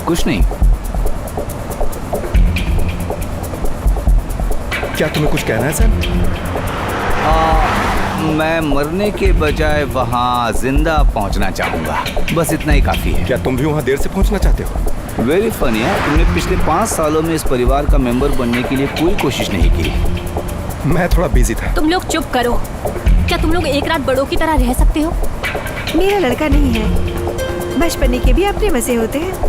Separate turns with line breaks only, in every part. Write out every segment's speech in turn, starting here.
कुछ नहीं।
क्या तुम्हें कुछ कहना है सैम?
मैं मरने के बजाय वहाँ जिंदा पहुँचना चाहूँगा, बस इतना ही काफ़ी है।
क्या तुम भी वहाँ देर से पहुँचना चाहते हो?
वेरी फनी है, तुमने पिछले 5 सालों में इस परिवार का मेंबर बनने के लिए कोई कोशिश नहीं की।
मैं थोड़ा बिजी था।
तुम लोग चुप करो। क्या तुम लोग एक रात बड़ों की तरह रह सकते हो?
मेरा लड़का नहीं है, बचपने के भी अपने मजे होते हैं।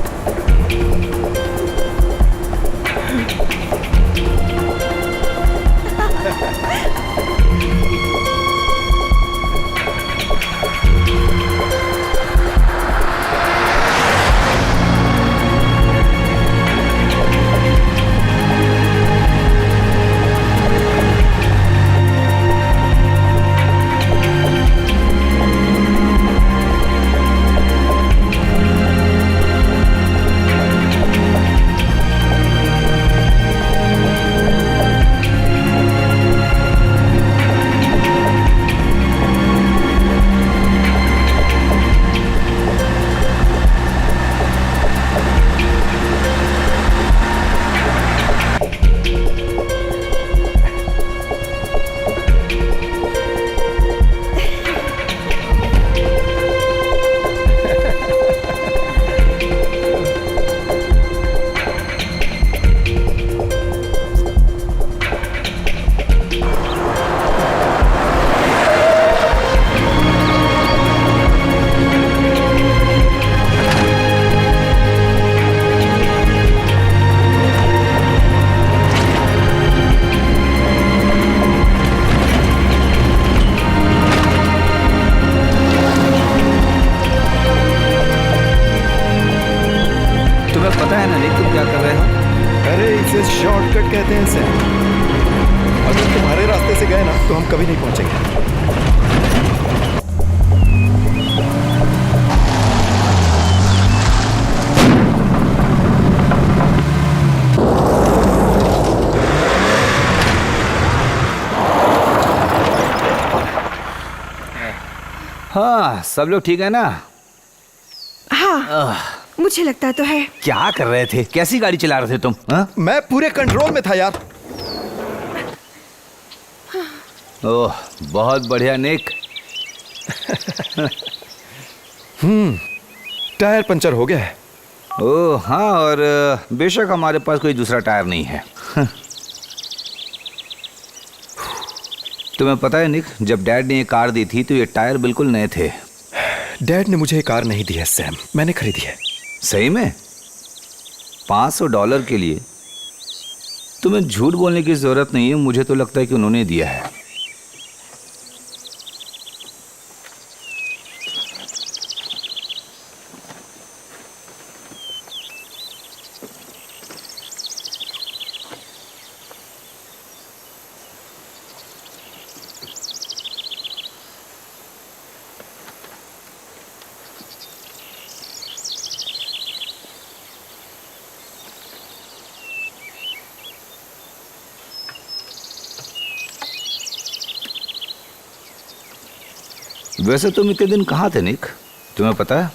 शॉर्टकट कहते हैं सैम। अगर तुम्हारे रास्ते से गए ना तो हम कभी नहीं पहुंचेंगे।
हाँ, सब लोग ठीक है ना?
हाँ, मुझे लगता तो है।
क्या कर रहे थे? कैसी गाड़ी चला रहे थे तुम?
मैं पूरे कंट्रोल में था यार।
ओह, बहुत बढ़िया निक।
टायर पंचर हो गया है।
ओह हाँ, और बेशक हमारे पास कोई दूसरा टायर नहीं है। तुम्हें पता है निक, जब डैड ने ये कार दी थी तो ये टायर बिल्कुल नए थे।
डैड ने मुझे ये कार नहीं दी है सैम, मैंने खरीदी है।
सही में? $500 के लिए? तुम्हें झूठ बोलने की जरूरत नहीं है, मुझे तो लगता है कि उन्होंने दिया है। वैसे तुम इतने दिन कहाँ थे निक? तुम्हें पता है,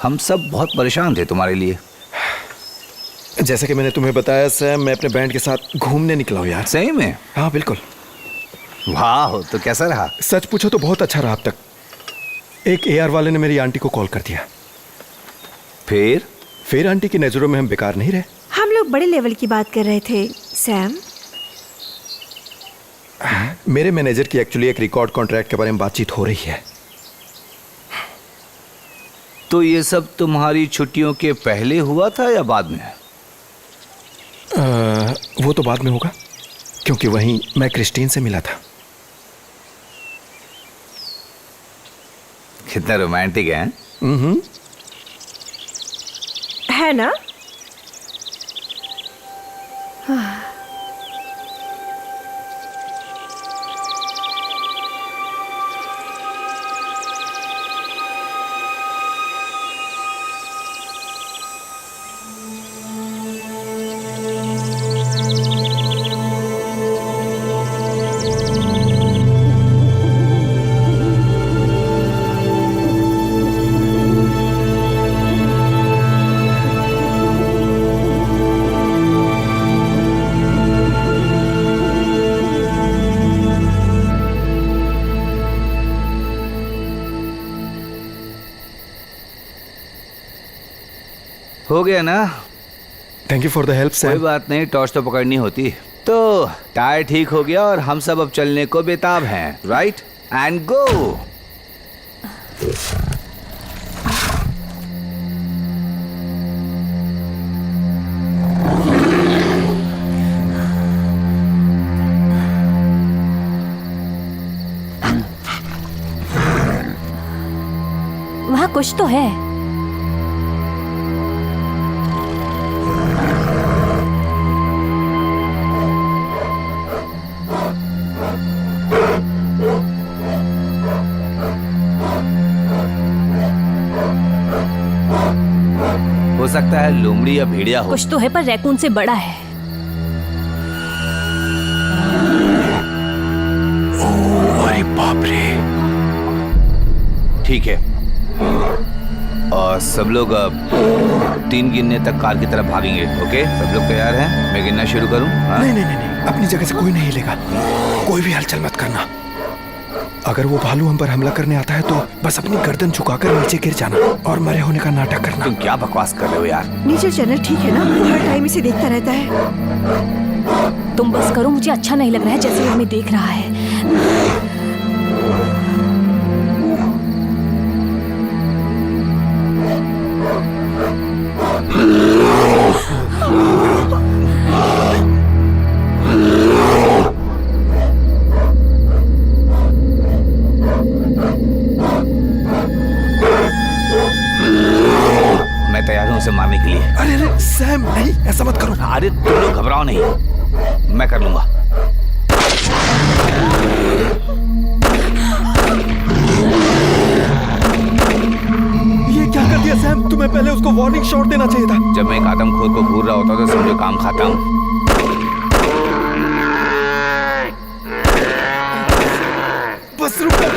हम सब बहुत परेशान थे तुम्हारे लिए।
जैसे कि मैंने तुम्हें बताया सैम, मैं अपने बैंड के साथ घूमने निकला हूँ यार।
सही में?
हाँ बिल्कुल।
वाह, तो कैसा रहा?
सच पूछो तो बहुत अच्छा रहा अब तक। एक AR वाले ने मेरी आंटी को कॉल कर दिया। फिर आंटी की नजरों में हम बेकार नहीं रहे।
हम लोग बड़े लेवल की बात कर रहे थे सैम।
मेरे मैनेजर की एक्चुअली एक रिकॉर्ड कॉन्ट्रैक्ट के बारे में बातचीत हो रही है।
तो ये सब तुम्हारी छुट्टियों के पहले हुआ था या बाद में?
वो तो बाद में होगा, क्योंकि वहीं मैं क्रिस्टीन से मिला था।
कितना रोमांटिक है?
है ना?
हो गया ना?
Thank you for the help
कोई
सैम।
बात नहीं, टॉर्च तो पकड़नी होती। तो टायर ठीक हो गया और हम सब अब चलने को बेताब हैं, राइट? And go.
वहाँ कुछ तो है।
हो सकता है लोमड़ी या भेड़िया हो।
कुछ तो है पर रैकून से बड़ा है।
अरे बाप रे।
ठीक है, और सब लोग अब 3 गिनने तक कार की तरफ भागेंगे। ओके, सब लोग तैयार हैं? मैं गिनना शुरू करूं? हाँ?
नहीं नहीं नहीं नहीं, अपनी जगह से कोई नहीं हिलेगा। कोई भी हलचल मत करना। अगर वो भालू हम पर हमला करने आता है तो बस अपनी गर्दन झुकाकर नीचे गिर जाना और मरे होने का नाटक करना।
तुम क्या बकवास कर रहे हो यार?
नेचर चैनल ठीक है ना? वो हर टाइम इसे देखता रहता है।
तुम बस करो, मुझे अच्छा नहीं लग रहा है जैसे वो हमें देख रहा है।
मैं तैयार हूं उसे मारने के लिए।
अरे अरे सैम, नहीं ऐसा मत करो।
अरे तुम लोग घबराओ नहीं, मैं कर लूंगा।
ये क्या कर दिया सैम? तुम्हें पहले उसको वार्निंग शॉट देना चाहिए था।
जब मैं एक आदमखोर को घूर रहा होता तो समझो काम खाता हूँ।
बस रुको।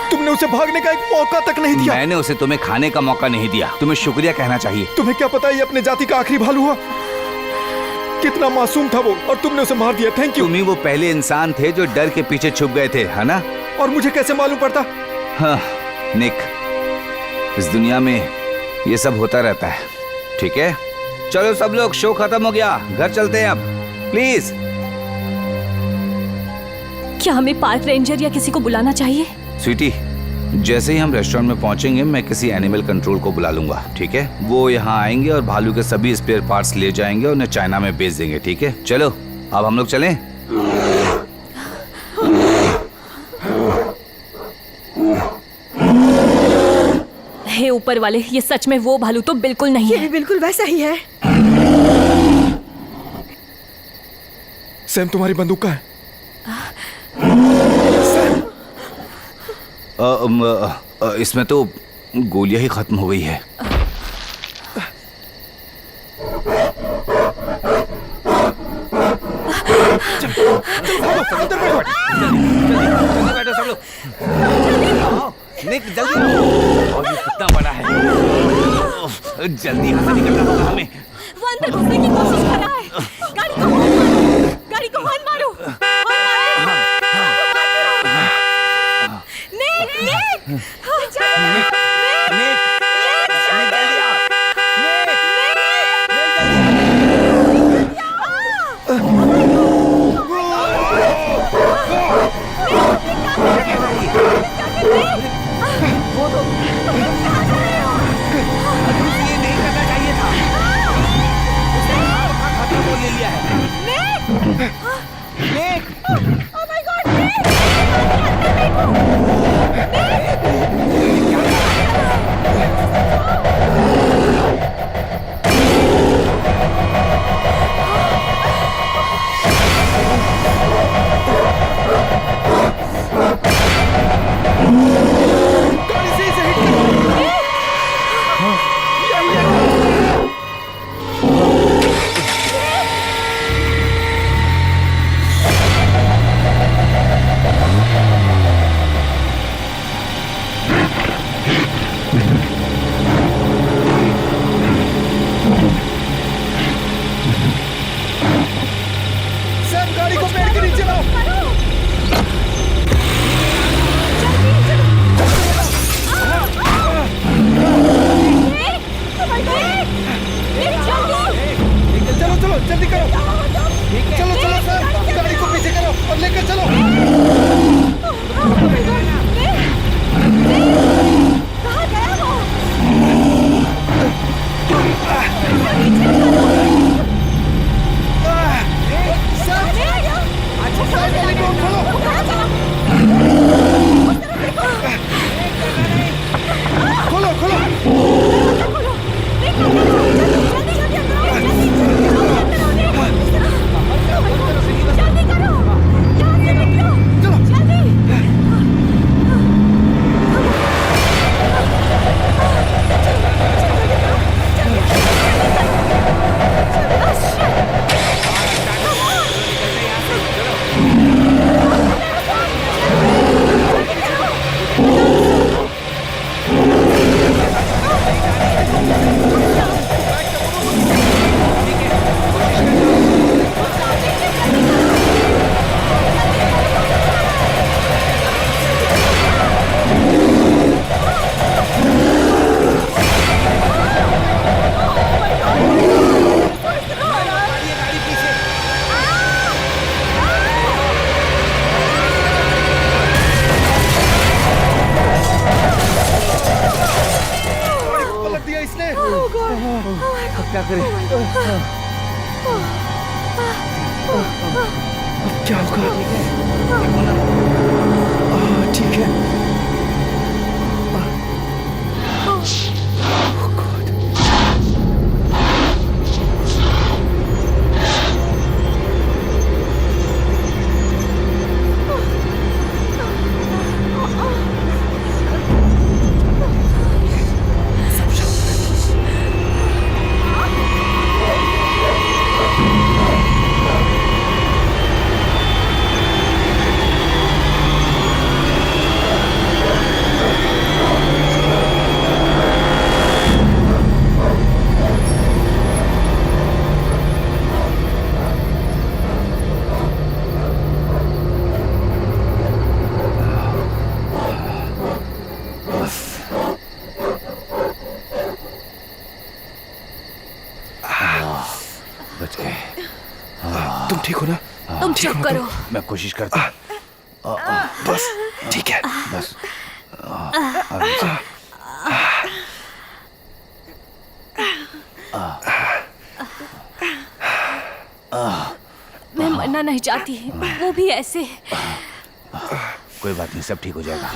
तुमने उसे भागने का एक मौका तक नहीं दिया।
मैंने उसे तुम्हें खाने का मौका नहीं दिया। तुम्हें शुक्रिया कहना चाहिए।
तुम्हें क्या पता ये अपने जाति का आखिरी भालू हुआ? कितना मासूम था वो, और तुमने उसे मार दिया। Thank you.
तुम ही वो पहले इंसान थे जो डर के पीछे छुप गए थे, है ना?
और मुझे कैसे मालूम पड़ता?
हाँ निक, इस दुनिया में ये सब होता रहता है। ठीक है, चलो सब लोग, शो खत्म हो गया, घर चलते हैं अब, प्लीज।
क्या हमें पार्क रेंजर या किसी को बुलाना चाहिए?
स्वीटी, जैसे ही हम रेस्टोरेंट में पहुंचेंगे मैं किसी एनिमल कंट्रोल को बुला लूंगा, ठीक है? वो यहाँ आएंगे और भालू के सभी स्पेयर पार्ट्स ले जाएंगे और उन्हें चाइना में बेच देंगे, ठीक है? चलो अब हम लोग चलें।
हे ऊपर वाले, ये सच में वो भालू तो बिल्कुल नहीं
ये
है।
भी बिल्कुल वैसा ही है।
सैम, तुम्हारी बंदूक कहाँ है?
इसमें तो गोलियां ही खत्म हो गई है। बैठो सब लोग। निक जल्दी, और ये कितना बड़ा है। जल्दी यहाँ से निकलना होगा हमें।
वो अंदर घुसने की कोशिश कर रहा है। गाड़ी को हॉर्न मारो, गाड़ी को हॉर्न मारो, हॉर्न मारो। निक, निक,
निक, निक, जल्दी आओ।
चलो जल्दी करो। चलो चलो सर, गाड़ी को पीछे करो और लेकर चलो।
कहाँ गया वो?
खोलो खोलो।
क्या करें?
अब क्या होगा? ठीक है। तुम ठीक हो ना?
तुम चुप करो।
मैं कोशिश करता हूँ।
बस ठीक है।
बस
मैं मरना नहीं चाहती, वो भी ऐसे।
कोई बात नहीं, सब ठीक हो जाएगा।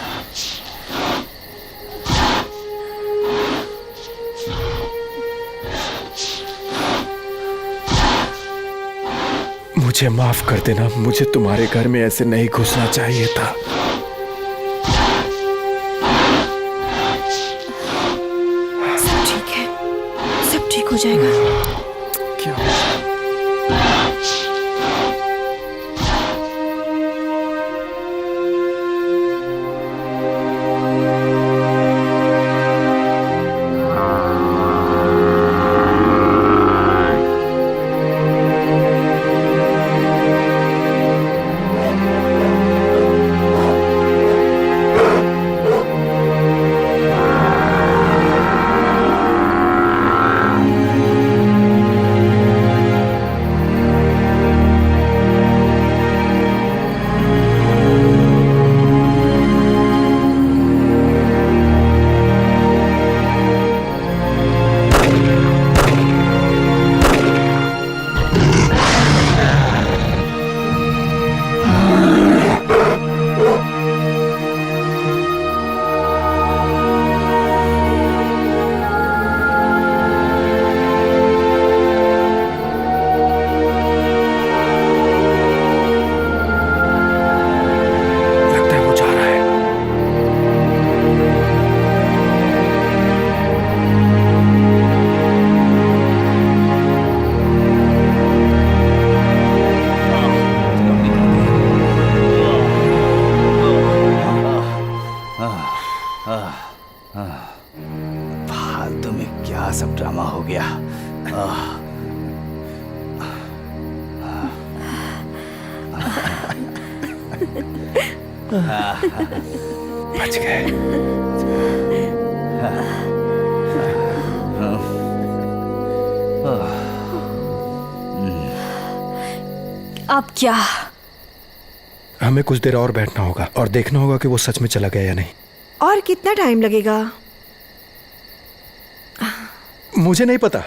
मुझे माफ कर देना, मुझे तुम्हारे घर में ऐसे नहीं घुसना चाहिए था।
सब ठीक है, सब ठीक हो जाएगा।
क्या?
फालतू में क्या सब ड्रामा हो गया।
बच गए।
अब क्या?
हमें कुछ देर और बैठना होगा और देखना होगा कि वो सच में चला गया या नहीं।
और कितना टाइम लगेगा?
मुझे नहीं पता।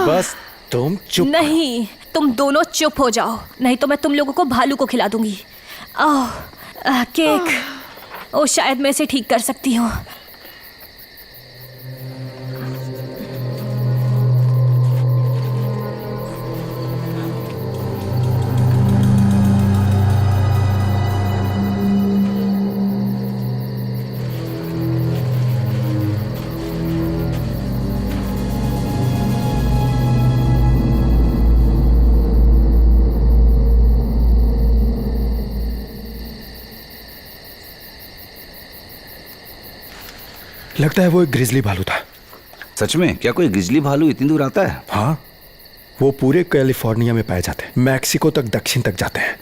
बस तुम चुप।
नहीं, तुम दोनों चुप हो जाओ, नहीं तो मैं तुम लोगों को भालू को खिला दूंगी। केक, ओ शायद मैं इसे ठीक कर सकती हूँ।
लगता है वो एक ग्रिजली भालू था।
सच में? क्या कोई ग्रिजली भालू इतनी दूर आता है?
हाँ, वो पूरे कैलिफोर्निया में पाए जाते हैं, मैक्सिको तक, दक्षिण तक जाते हैं।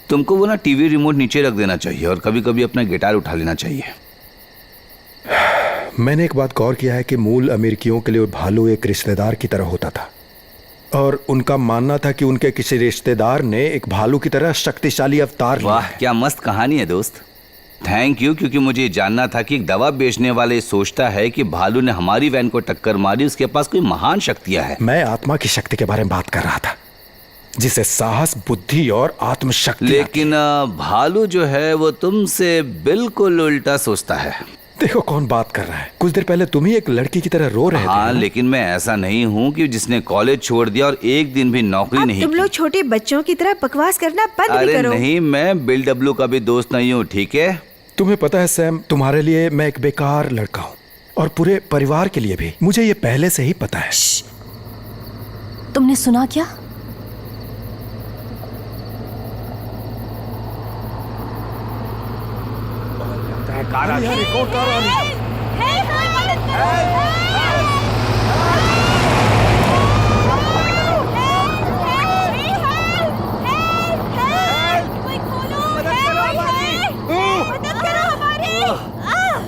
तुमको वो ना टीवी रिमोट नीचे रख देना चाहिए और कभी कभी अपना गिटार उठा लेना चाहिए।
मैंने एक बात गौर किया है कि मूल अमेरिकियों के लिए भालू एक रिश्तेदार की तरह होता था और उनका मानना था कि उनके किसी रिश्तेदार ने एक भालू की तरह शक्तिशाली अवतार लिया
वाह,
है।
क्या मस्त कहानी है दोस्त। थैंक यू, क्योंकि मुझे जानना था कि एक दवा बेचने वाले सोचता है कि भालू ने हमारी वैन को टक्कर मारी, उसके पास कोई महान शक्तियां है।
मैं आत्मा की शक्ति के बारे में बात कर रहा था, जिसे साहस, बुद्धि और आत्मशक्ति।
लेकिन भालू जो है वो तुमसे बिल्कुल उल्टा सोचता है।
देखो कौन बात कर रहा है। कुछ देर पहले तुम ही एक लड़की की तरह रो रहे थे।
हाँ, लेकिन मैं ऐसा नहीं हूँ कि जिसने कॉलेज छोड़ दिया और एक दिन भी नौकरी
अब
नहीं
तुम
की।
लोग छोटे बच्चों की तरह बकवास करना बंद भी
अरे
करो।
नहीं, मैं बिल डब्ल्यू का भी दोस्त नहीं हूँ, ठीक है?
तुम्हें पता है सैम, तुम्हारे लिए मैं एक बेकार लड़का हूँ और पूरे परिवार के लिए भी। मुझे ये पहले से ही पता है।
तुमने सुना क्या?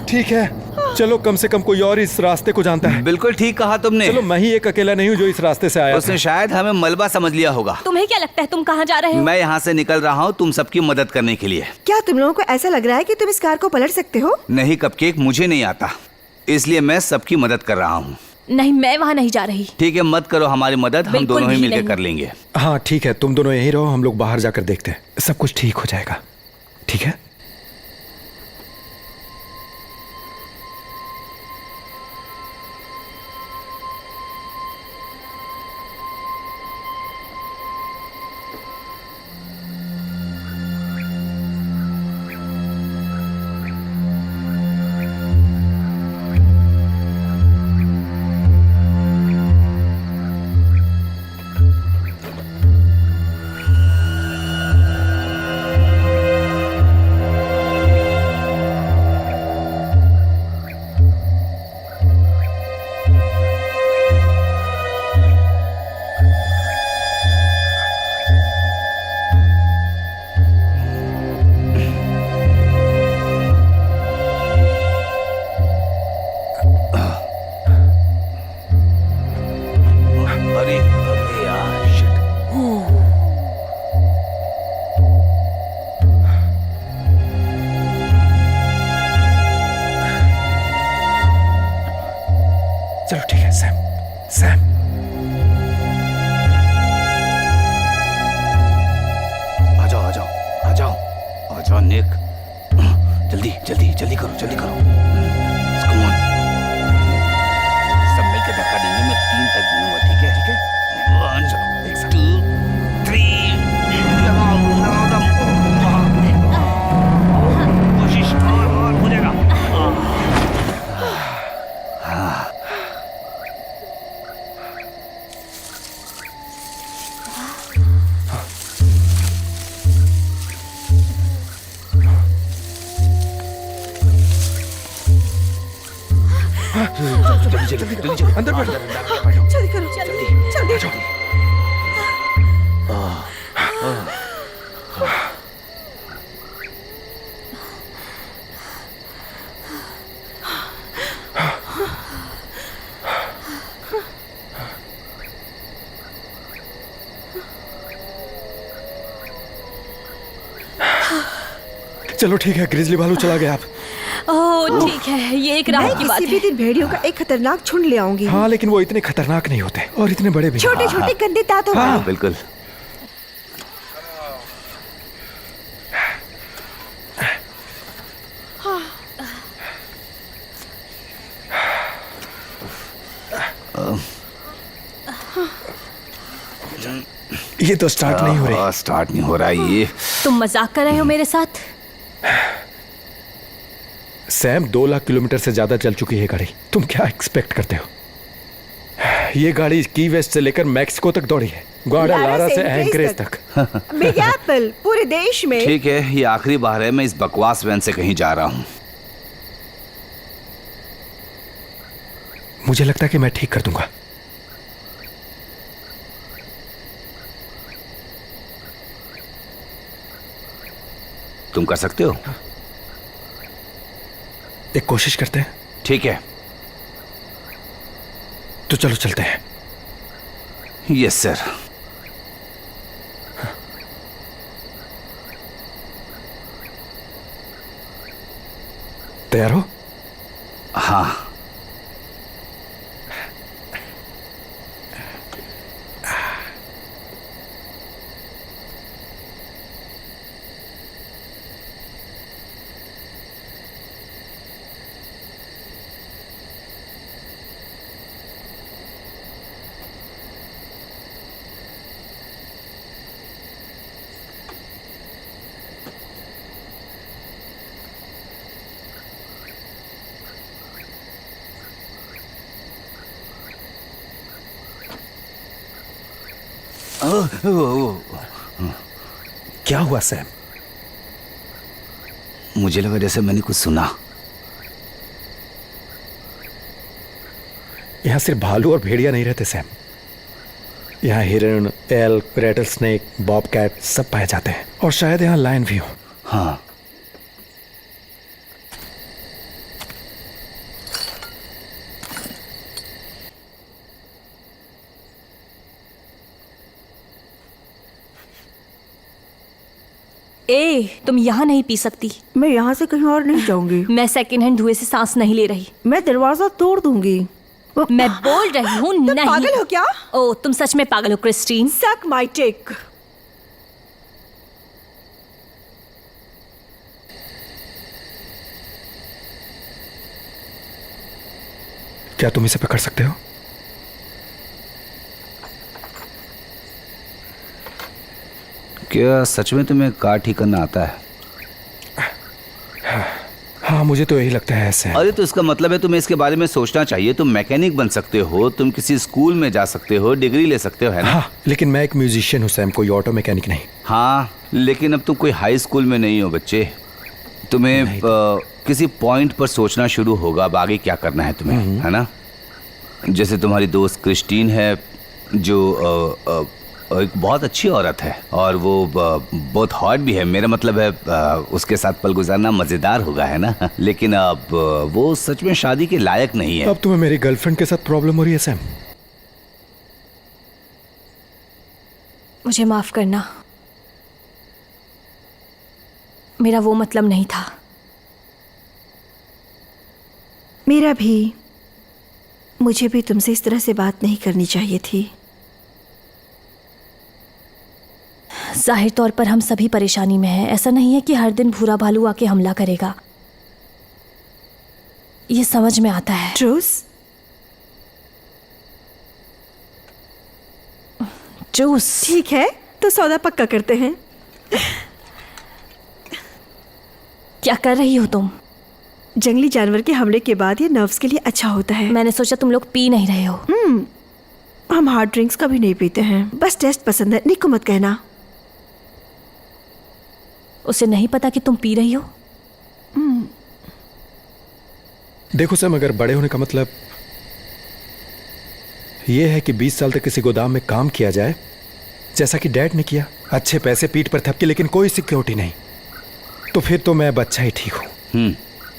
ठीक है, चलो कम से कम कोई और इस रास्ते को जानता है।
बिल्कुल ठीक कहा तुमने।
चलो मैं ही एक अकेला नहीं हूँ जो इस रास्ते से आया
उसने शायद हमें मलबा समझ लिया होगा।
तुम्हें क्या लगता है तुम कहाँ जा रहे हो?
मैं यहाँ से निकल रहा हूँ तुम सबकी मदद करने के लिए।
क्या तुम लोगों को ऐसा लग रहा है कि तुम इस कार को पलट सकते हो?
नहीं कपकेक, मुझे नहीं आता, इसलिए मैं सबकी मदद कर रहा हूँ।
नहीं, मैं वहाँ नहीं जा रही।
ठीक है, मत करो हमारी मदद, हम
बिल्कुल
दोनों ही
भी
मिलकर
नहीं।
कर लेंगे।
हाँ ठीक है, तुम दोनों यहीं रहो, हम लोग बाहर जाकर देखते हैं, सब कुछ ठीक हो जाएगा। ठीक है?
अरे अबे यार, shit।
चलो ठीक है सैम। सैम
आ जाओ आ जाओ आ जाओ आ जाओ निक, जल्दी जल्दी जल्दी करो, जल्दी करो। Come on। सब मिलकर धक्का देंगे, मैं 3 तक गिनूंगा, ठीक है? ठीक है, 1 2 3। लगाओ लगाओ दम, कोशिश और हो जाएगा।
अंदर बैठो।
जल्दी करो, जल्दी जल्दी।
चलो ठीक है, ग्रिजली भालू चला गया आप।
ओह ठीक है, ये एक
मैं
राहत की बात
किसी भी
है।
दिन भेड़ियों का एक खतरनाक झुंड ले आऊंगी।
हाँ, लेकिन वो इतने खतरनाक नहीं होते और इतने बड़े भी नहीं।
छोटे छोटे गंदे दांतों वाले।
हाँ बिल्कुल।
ये तो स्टार्ट नहीं हो रही।
स्टार्ट नहीं हो रहा ये।
तुम मजाक कर रहे हो मेरे साथ?
सैम 2 लाख किलोमीटर से ज्यादा चल चुकी है गाड़ी। तुम क्या एक्सपेक्ट करते हो? ये गाड़ी की वेस्ट से लेकर मैक्सिको तक दौड़ी है, ग्वाडालारा से एंकरेज तक।
बिग एप्पल पूरे देश में।
ठीक है, ये आखिरी बार है मैं इस बकवास वैन से कहीं जा रहा हूँ।
मुझे लगता है कि मैं ठीक कर दूंगा।
तुम कर सकते हो?
एक कोशिश करते हैं।
ठीक है।
तो चलो चलते हैं।
Yes sir.
तैयार हो?
हाँ।
क्या हुआ सैम?
मुझे लगा जैसे मैंने कुछ सुना।
यहाँ सिर्फ भालू और भेड़िया नहीं रहते सैम। यहाँ हिरण, एल्क, रेटल स्नेक, बॉबकैट सब पाए जाते हैं और शायद यहाँ लायन भी हो।
हाँ।
ए, तुम यहाँ नहीं पी सकती।
मैं यहाँ से कहीं और नहीं जाऊंगी।
मैं सेकंड हैंड धुएं से सांस नहीं ले रही।
मैं दरवाजा तोड़ दूंगी।
मैं बोल रही हूँ
तुम
नहीं।
पागल हो क्या?
ओ, तुम सच में पागल हो क्रिस्टीन।
Suck my dick।
क्या तुम इसे पकड़ सकते हो?
क्या सच में तुम्हें कार ठीक करना आता है?
हाँ, मुझे तो यही लगता है ऐसे।
अरे तो इसका मतलब है तुम्हें इसके बारे में सोचना चाहिए। तुम मैकेनिक बन सकते हो, तुम किसी स्कूल में जा सकते हो, डिग्री ले सकते हो, है ना?
हाँ, लेकिन मैं एक म्यूजिशियन हूँ सैम, कोई ऑटो मैकेनिक नहीं।
हाँ, लेकिन अब तुम कोई हाई स्कूल में नहीं हो बच्चे। तुम्हें किसी पॉइंट पर सोचना शुरू होगा अब आगे क्या करना है तुम्हें, है ना? जैसे तुम्हारी दोस्त क्रिस्टीन है जो एक बहुत अच्छी औरत है और वो बहुत हॉट भी है। मेरा मतलब है उसके साथ पल गुजारना मजेदार होगा, है ना? लेकिन अब वो सच में शादी के लायक नहीं है।
अब तुम्हें मेरी गर्लफ्रेंड के साथ प्रॉब्लम हो रही है सैम?
मुझे माफ करना, मेरा वो मतलब नहीं था।
मेरा भी। मुझे भी तुमसे इस तरह से बात नहीं करनी चाहिए थी।
जाहिर तौर पर हम सभी परेशानी में हैं। ऐसा नहीं है कि हर दिन भूरा भालू आके हमला करेगा। ये समझ में आता है।
जूस?
जूस?
ठीक है, तो सौदा पक्का करते हैं।
क्या कर रही हो तुम?
जंगली जानवर के हमले के बाद ये नर्व्स के लिए अच्छा होता है।
मैंने सोचा तुम लोग पी नहीं रहे हो।
हम हार्ड ड्रिंक्स कभी नहीं पीते हैं, बस टेस्ट पसंद है। निको मत कहना।
उसे नहीं पता कि तुम पी रही हो।
देखो सैम, अगर बड़े होने का मतलब यह है कि 20 साल तक किसी गोदाम में काम किया जाए जैसा कि डैड ने किया, अच्छे पैसे पीठ पर थपके लेकिन कोई सिक्योरिटी नहीं, तो फिर तो मैं बच्चा ही ठीक हूं।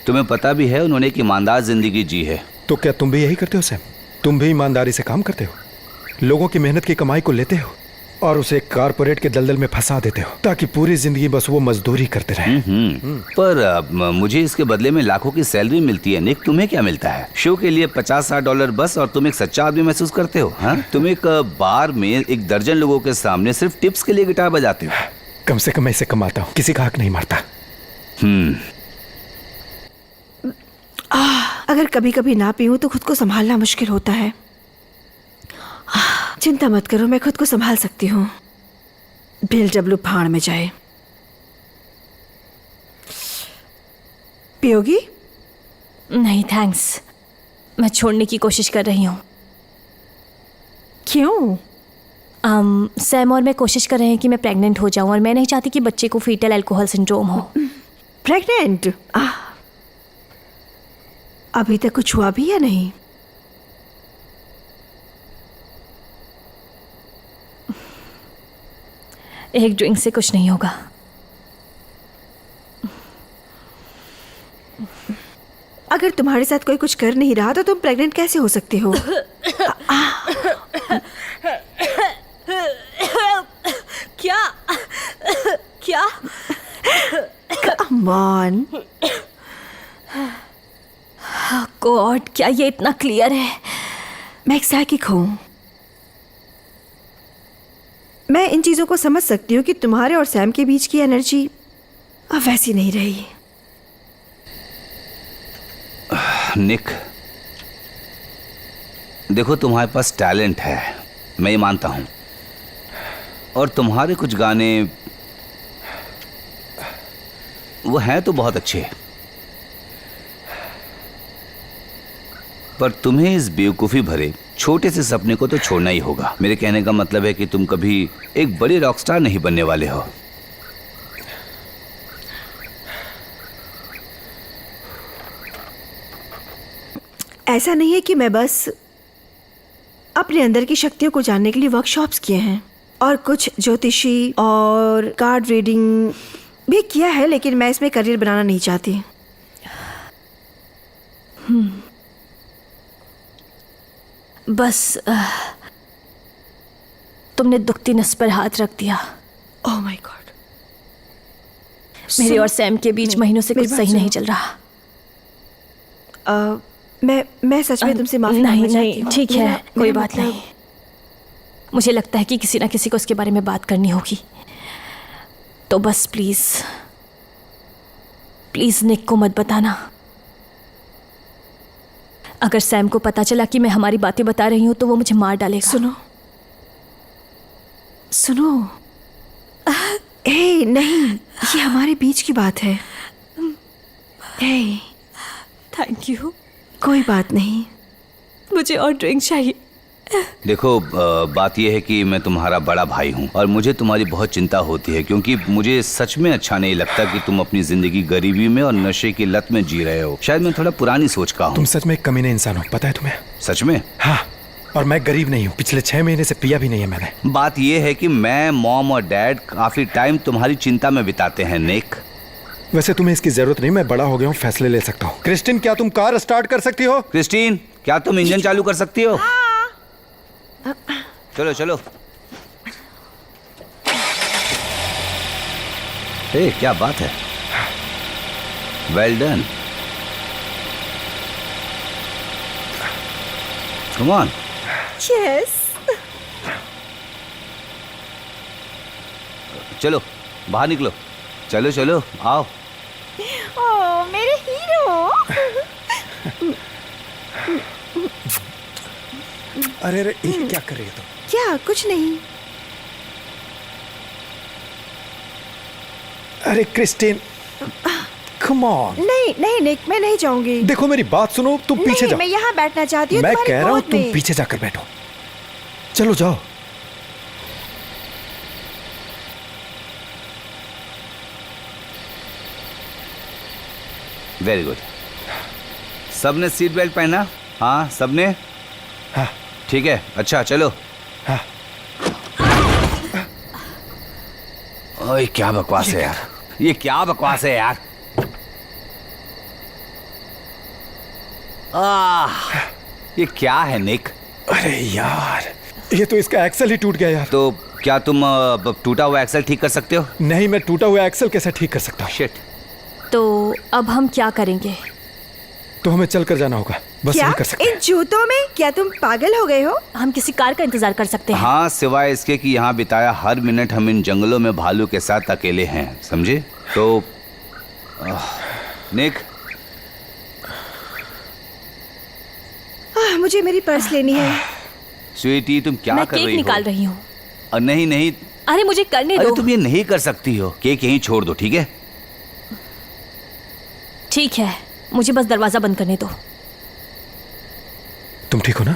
तुम्हें पता भी है उन्होंने एक ईमानदार जिंदगी जी है।
तो क्या तुम भी यही करते हो सैम? तुम भी ईमानदारी से काम करते हो, लोगों की मेहनत की कमाई को लेते हो और उसे कारपोरेट के दलदल में फंसा देते हो ताकि पूरी जिंदगी बस वो मजदूरी करते रहे।
पर मुझे इसके बदले में लाखों की सैलरी मिलती है निक, तुम्हें क्या मिलता है? शो के लिए 50-60 डॉलर बस, और तुम एक सच्चा आदमी महसूस करते हो? हाँ, तुम एक बार में एक दर्जन लोगों के सामने सिर्फ टिप्स के लिए गिटार बजाते हो।
कम से कम ऐसे कमाता हूँ, किसी का हक नहीं मारता।
अगर कभी कभी ना पीऊं तो खुद को संभालना मुश्किल होता है। चिंता मत करो, मैं खुद को संभाल सकती हूँ। बिल डब्ल्यू भाड़ में जाए। पियोगी?
नहीं थैंक्स, मैं छोड़ने की कोशिश कर रही हूँ।
क्यों?
सैम और मैं कोशिश कर रहे हैं कि मैं प्रेग्नेंट हो जाऊं, और मैं नहीं चाहती कि बच्चे को फीटल अल्कोहल सिंड्रोम हो।
प्रेग्नेंट? अभी तक कुछ हुआ भी या नहीं?
एक ड्रिंक से कुछ नहीं होगा।
अगर तुम्हारे साथ कोई कुछ कर नहीं रहा तो तुम प्रेग्नेंट कैसे हो सकती हो?
क्या क्या?
Come on.
गॉड, क्या ये इतना क्लियर है?
मैं एक साइकिक हूँ। मैं इन चीजों को समझ सकती हूँ कि तुम्हारे और सैम के बीच की एनर्जी अब वैसी नहीं रही।
निक, देखो तुम्हारे पास टैलेंट है, मैं ये मानता हूं, और तुम्हारे कुछ गाने वो हैं तो बहुत अच्छे, पर तुम्हें इस बेवकूफ़ी भरे छोटे से सपने को तो छोड़ना ही होगा। मेरे कहने का मतलब है कि तुम कभी एक बड़ी रॉकस्टार नहीं बनने वाले हो।
ऐसा नहीं है कि मैं बस अपने अंदर की शक्तियों को जानने के लिए वर्कशॉप्स किए हैं और कुछ ज्योतिषी और कार्ड रीडिंग भी किया है, लेकिन मैं इसमें करियर बनाना नहीं चाहती।
बस तुमने दुखती नस पर हाथ रख दिया।
Oh my God.
मेरे और सैम के बीच महीनों से कुछ सही नहीं चल रहा।
मैं सच में तुमसे माफी
नहीं
मांगना चाहती
नहीं,
हूँ।
ठीक है, कोई
मेरा
बात
मतलब-
नहीं। मुझे लगता है कि किसी ना किसी को उसके बारे में बात करनी होगी, तो बस प्लीज प्लीज निक को मत बताना। अगर सैम को पता चला कि मैं हमारी बातें बता रही हूँ तो वो मुझे मार डालेगा।
सुनो नहीं, ये हमारे बीच की बात है।
Thank you.
कोई बात नहीं।
मुझे और ड्रिंक चाहिए।
देखो, बात यह है कि मैं तुम्हारा बड़ा भाई हूँ और मुझे तुम्हारी बहुत चिंता होती है, क्योंकि मुझे सच में अच्छा नहीं लगता कि तुम अपनी जिंदगी गरीबी में और नशे की लत में जी रहे हो। शायद मैं थोड़ा पुरानी सोच का हूँ।
तुम सच में एक कमीने इंसान हो, पता है तुम्हें?
सच में?
हाँ, और मैं गरीब नहीं हूँ। पिछले 6 महीने से पिया भी नहीं है मैंने।
बात यह है कि मैं, मॉम और डैड काफी टाइम तुम्हारी चिंता में बिताते हैं निक।
वैसे तुम्हें इसकी जरूरत नहीं, मैं बड़ा हो गया हूँ, फैसले ले सकता हूँ। क्रिस्टिन, क्या तुम कार स्टार्ट कर सकती हो?
क्रिस्टीन, क्या तुम इंजन चालू कर सकती हो? चलो चलो। ए, क्या बात है। Well done. Come on.
Yes.
चलो बाहर निकलो। चलो चलो आओ।
ओह मेरे हीरो।
अरे अरे, ये क्या कर रही है तुम?
क्या? कुछ नहीं।
अरे क्रिस्टिन, कम ऑन।
नहीं नहीं निक, मैं नहीं जाऊंगी।
देखो मेरी बात सुनो, तुम पीछे
नहीं,
जाओ।
मैं यहाँ बैठना चाहती हूँ।
मैं
तुम्हारी
कह रहा हूँ
गोद
तुम
में।
पीछे जाकर बैठो। चलो जाओ।
Very good. सबने सीट बेल्ट पहना? हाँ सबने?
हाँ
ठीक है, अच्छा चलो।
हाँ।
ओए क्या बकवास है यार, ये क्या बकवास है यार। ये क्या है निक?
अरे यार, ये तो इसका एक्सल ही टूट गया यार।
तो क्या तुम टूटा हुआ एक्सेल ठीक कर सकते हो?
नहीं, मैं टूटा हुआ एक्सेल कैसे ठीक कर सकता हूँ?
शिट।
तो अब हम क्या करेंगे?
तो हमें चल कर जाना होगा, बस
क्या
नहीं कर सकते।
इन जूतों में? क्या तुम पागल हो गए हो?
हम किसी कार का इंतजार कर सकते हैं।
हाँ, सिवाय इसके कि यहाँ बिताया हर मिनट हम इन जंगलों में भालू के साथ अकेले हैं, समझे? तो निक,
मुझे मेरी पर्स लेनी है।
स्वीटी, तुम क्या
मैं
कर
केक
रही हो?
निकाल रही हूँ।
नहीं नहीं,
अरे मुझे करने
अरे
दो।
तुम ये नहीं कर सकती हो। केक यहीं छोड़ दो, ठीक है?
ठीक है, मुझे बस दरवाजा बंद करने दो।
तुम ठीक हो ना?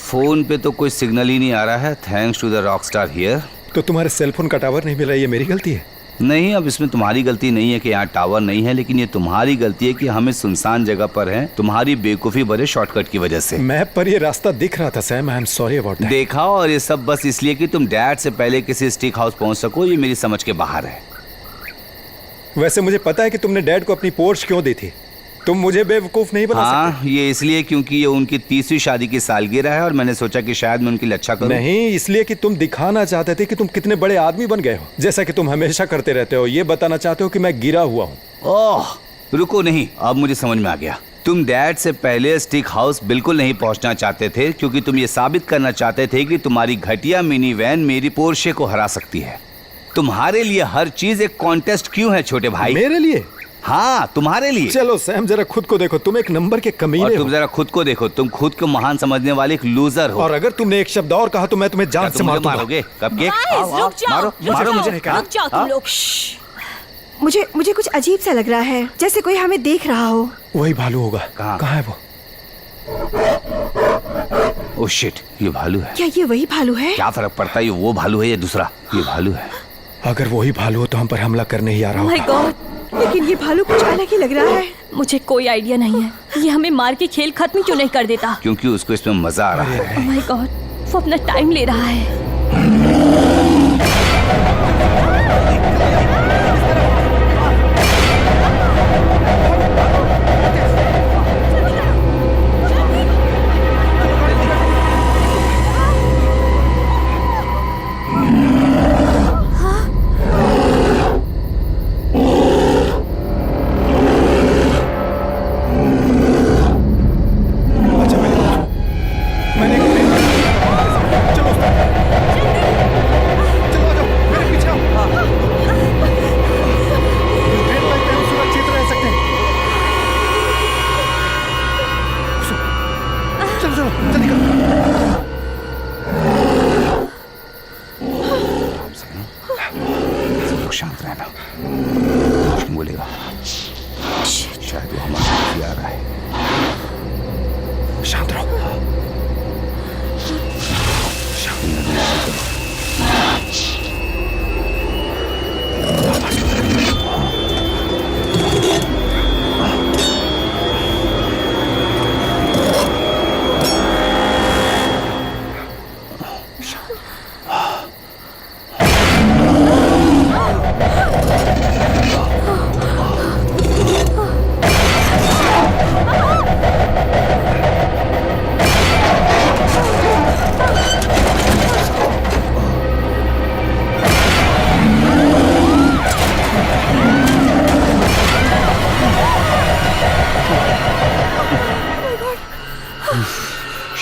फोन पे तो कोई सिग्नल ही नहीं आ रहा है। Thanks to the rock star here.
तो तुम्हारे सेलफोन का टावर नहीं मिल रहा, ये मेरी गलती है?
नहीं, अब इसमें तुम्हारी गलती नहीं है कि यहाँ टावर नहीं है, लेकिन ये तुम्हारी गलती है कि हम इस सुनसान जगह पर हैं, तुम्हारी बेवकूफ़ी भरे शॉर्टकट की वजह से।
मैप पर ये रास्ता दिख रहा था Sam, I am sorry about that.
देखा, और ये सब बस इसलिए कि तुम डैड से पहले किसी स्टिक हाउस पहुंच सको। ये मेरी समझ के बाहर है।
वैसे मुझे पता है कि तुमने डैड को अपनी पोर्श क्यों दी थी। तुम मुझे बेवकूफ नहीं बना
हाँ, ये इसलिए क्योंकि ये उनकी 30वीं शादी की सालगिरह है और मैंने सोचा कि शायद मैं उनके लिए अच्छा
सकते।
करूं।
नहीं, इसलिए कि तुम दिखाना चाहते थे कि तुम कितने बड़े आदमी बन गए हो, जैसा कि तुम हमेशा करते रहते हो। ये बताना चाहते हो कि मैं गिरा हुआ हूँ।
ओह, रुको, नहीं, अब मुझे समझ में आ गया। तुम डैड से पहले स्टिक हाउस बिल्कुल नहीं पहुंचना चाहते थे क्योंकि तुम ये साबित करना चाहते थे कि तुम्हारी घटिया मिनी वैन मेरी पोर्शे को हरा सकती है। तुम्हारे लिए हर चीज एक कॉन्टेस्ट क्यों है छोटे भाई?
मेरे लिए?
हाँ, तुम्हारे लिए।
चलो सैम, जरा खुद को देखो, तुम एक नंबर के
और
कमीने
तुम
हो।
जरा खुद को देखो, तुम खुद को महान समझने वाले एक लूजर हो।
और अगर तुमने एक शब्द और कहा तो मैं तुम्हें
क्या
जान से
तुम
मार
मुझे
दूंगा।
मारोगे? कपकेक,
Guys,
आओ, आओ,
रुक जाओ,
मारो,
रुक
मारो
जाओ,
मुझे।
रुक जाओ तुम लोग।
मुझे कुछ अजीब सा लग रहा है, जैसे कोई हमें देख रहा हो।
वही भालू होगा।
कहाँ?
कहाँ है वो?
ओह शिट, ये भालू है।
क्या ये वही भालू है?
क्या फर्क पड़ता है, ये वो भालू है या दूसरा? ये भालू है।
अगर वही भालू हो तो हम पर हमला करने ही आ रहा
माय
होगा।
गॉड,
लेकिन ये भालू कुछ अलग ही लग रहा है।
मुझे कोई आइडिया नहीं है ये हमें मार के खेल खत्म क्यों नहीं कर देता।
क्योंकि उसको इसमें मजा आ रहा है।
ओह माय गॉड, वो अपना टाइम ले रहा है।
अच्छा, मैंने चलो चलो, आ जाओ, मेरे पीछे आओ। ट्रेन लाइन पे हम सुरक्षित रह सकते हैं। चलो चलो, जल्दी करो।
सब लोग शांत रहना। कुछ नहीं बोलेगा। शायद वो हमारे साथ ही आ रहा है।
शांत रहो।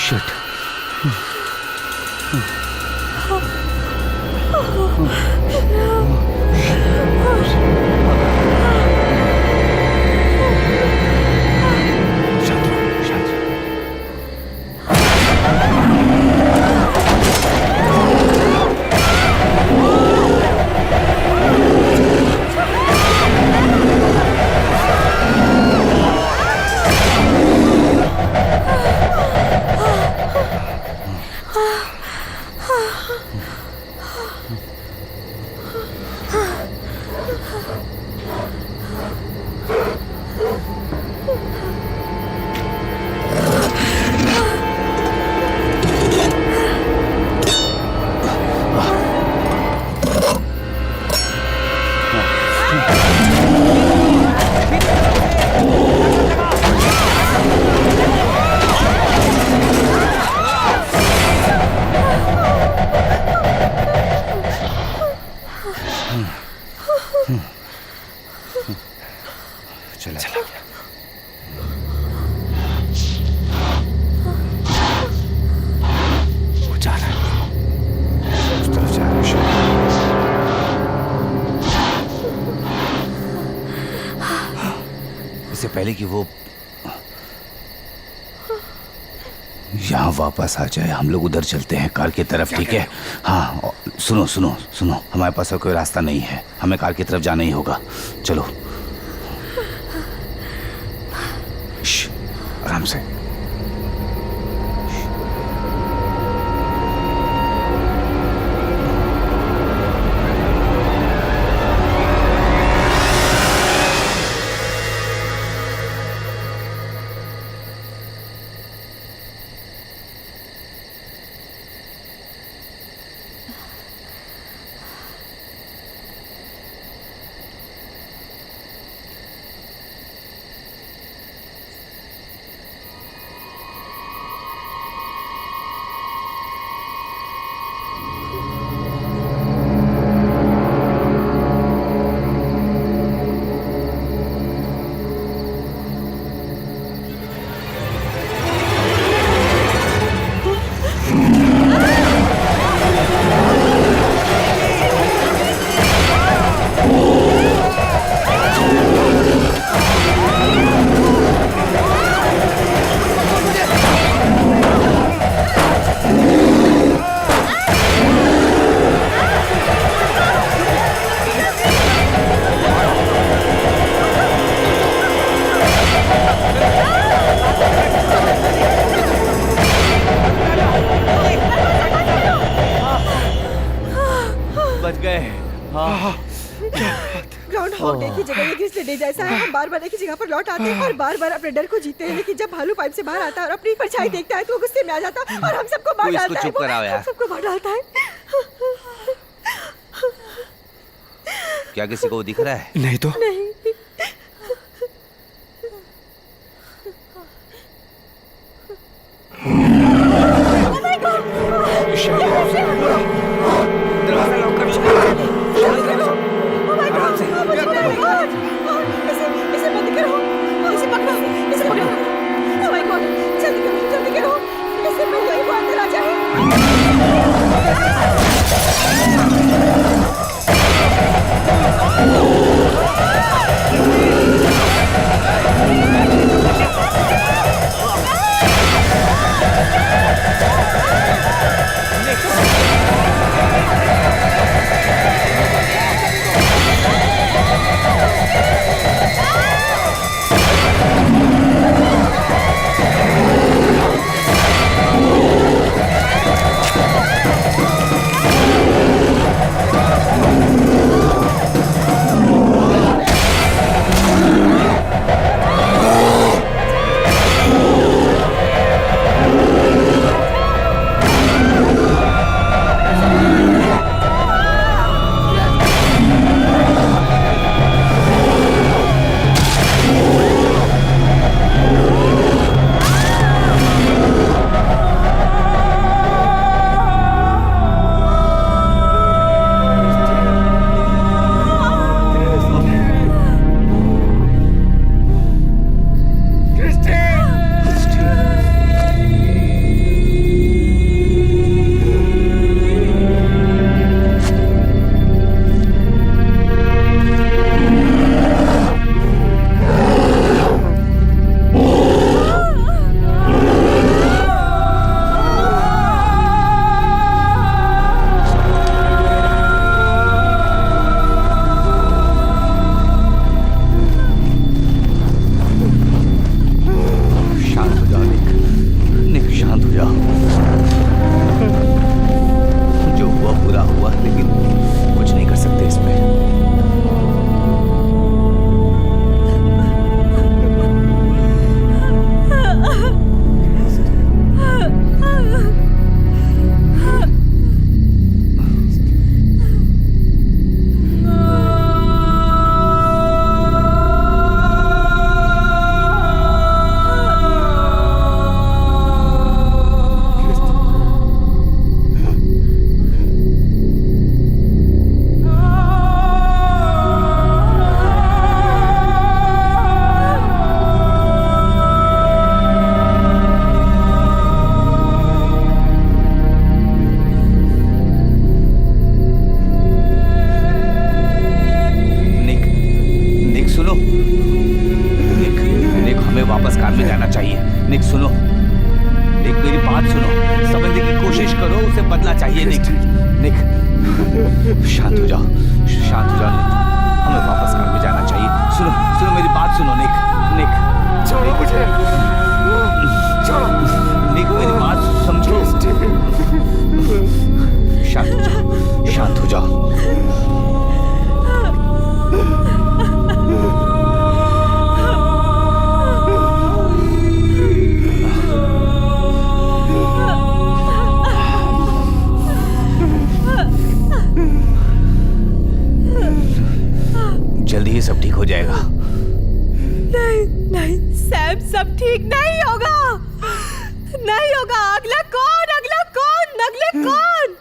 शिट।
शांत रहो, शांत रहो।
पहले कि वो यहाँ वापस आ जाए। हम लोग उधर चलते हैं, कार की तरफ, ठीक है? हाँ, सुनो सुनो सुनो, हमारे पास और कोई रास्ता नहीं है, हमें कार की तरफ जाना ही होगा। चलो।
आराम से।
ग्राउंड हॉग की जगह ये घिसने जैसा है। हम बार बार एक ही जगह पर लौट आते हैं और बार बार अपने डर को जीते हैं, लेकिन जब भालू पाइप से बाहर आता है और अपनी परछाई देखता है तो वो गुस्से में आ जाता है और हम सबको मार डालता है।
चुप कराओ यार।
हम सबको मार डालता है।
क्या किसी को दिख रहा है?
नहीं तो
नहीं।
दरवाजा लॉक कर दो।
इसे बंद करो, इसे पकड़ो, इसे पकड़ो। Oh my God, जल्दी करो, इससे पहले ही वो अंदर आ जाए।
बात सुनो, समझने की कोशिश करो, उसे बदला चाहिए। निक, निक, शांत हो जाओ, शांत हो जाओ। हमें वापस काम में जाना चाहिए। सुनो, सुनो मेरी बात सुनो। निक, निक,
छोड़ो मुझे, छोड़ो।
निक मेरी बात समझो। शांत हो जाओ, शांत हो जाओ। जल्दी ही सब ठीक हो जाएगा।
नहीं नहीं सैम, सब ठीक नहीं होगा, नहीं होगा। अगला कौन, अगला कौन, अगले कौन?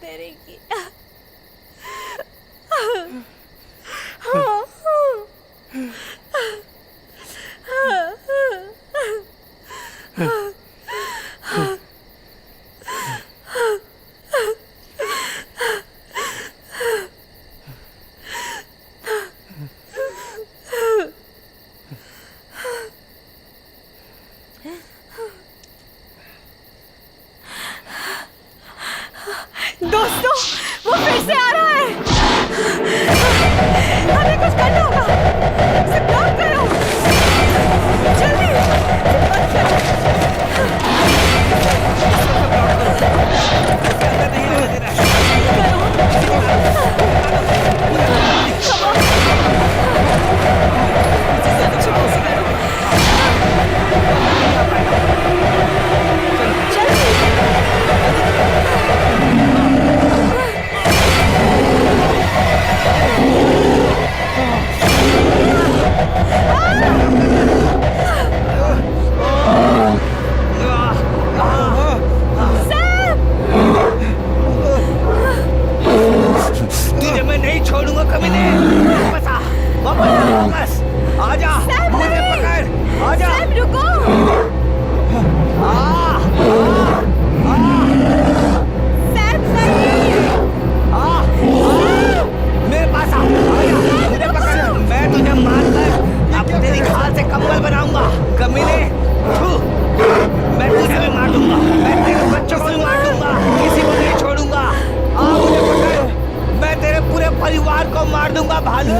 तेरे की दोस्तों, वो फिर से आ रहा है। हमें कुछ करना होगा। इसे ब्लॉक करो, जल्दी।
तुझे मैं नहीं छोड़ूंगा कमीने। वापस आ, वापस आ जा। मुझे पकड़, आ जा।
सैम रुको। सैम नहीं।
मेरे पास आ जा। मुझे पकड़, मैं तुझे मारकर अब तेरी खाल से कंबल बनाऊंगा कमीने। मैं तुझे भी मार दूंगा, मैं तेरे बच्चों को भी मार दूंगा, किसी को नहीं छोड़ूंगा। आ मुझे पकड़, मैं तेरे पूरे परिवार को मार दूंगा भालू।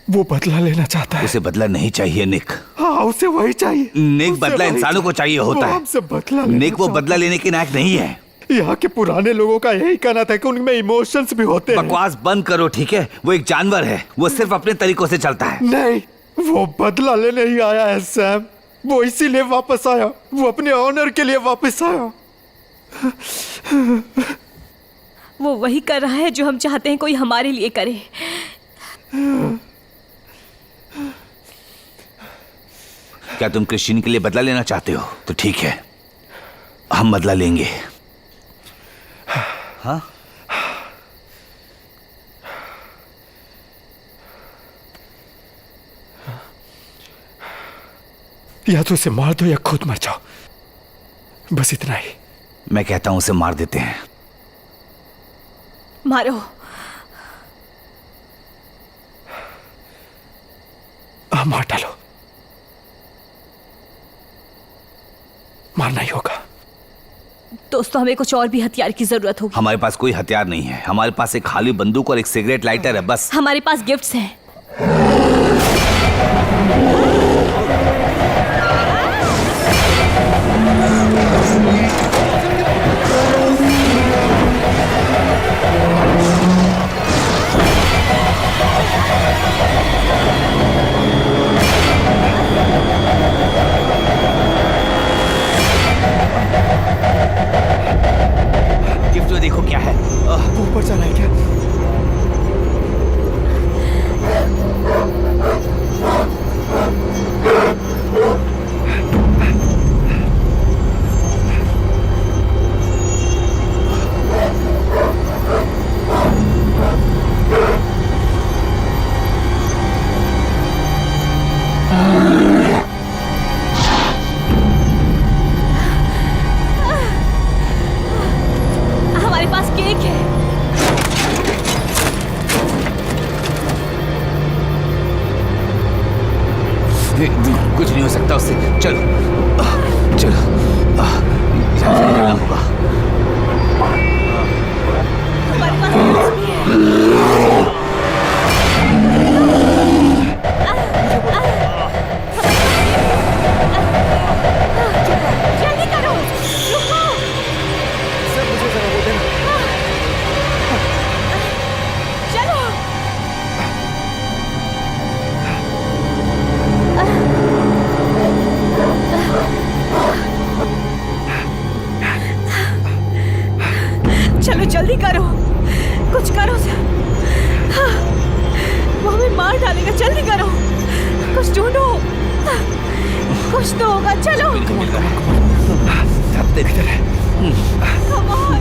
वो बदला लेना चाहता है।
उसे बदला नहीं चाहिए निक।
हाँ, उसे वही चाहिए।
निक,
उसे
बदला
वही
इंसानों को चाहिए होता है।
हमसे बदला लेना
निक, वो
चाहता
बदला लेने के लायक नहीं है।
है। यहाँ के पुराने लोगों का यही कहना था कि उनमें इमोशंस भी होते हैं।
बकवास बंद करो, ठीक है? वो एक जानवर है, वो सिर्फ अपने तरीकों से चलता है।
नहीं, वो बदला लेने ही आया है सैम। वो इसीलिए वापस आया, वो अपने ऑनर के लिए वापस आया।
वो वही कर रहा है जो हम चाहते हैं कोई हमारे लिए करे।
क्या तुम क्रिश्चियन के लिए बदला लेना चाहते हो? तो ठीक है, हम बदला लेंगे। हाँ?
या तो उसे मार दो या खुद मर जाओ, बस इतना ही।
मैं कहता हूं उसे मार देते हैं।
मारो।
मार डालो, मारना ही होगा।
दोस्तों, हमें कुछ और भी हथियार की जरूरत होगी।
हमारे पास कोई हथियार नहीं है। हमारे पास एक खाली बंदूक और एक सिगरेट लाइटर है, बस।
हमारे पास गिफ्ट्स हैं।
गिफ्ट में देखो क्या है।
वो ऊपर जाना है क्या?
जल्दी करो, कुछ करो सर। हाँ, वो हमें मार डालेगा, जल्दी करो, कुछ ढूंढो, कुछ तो होगा। चलो
इधर है।
Come on.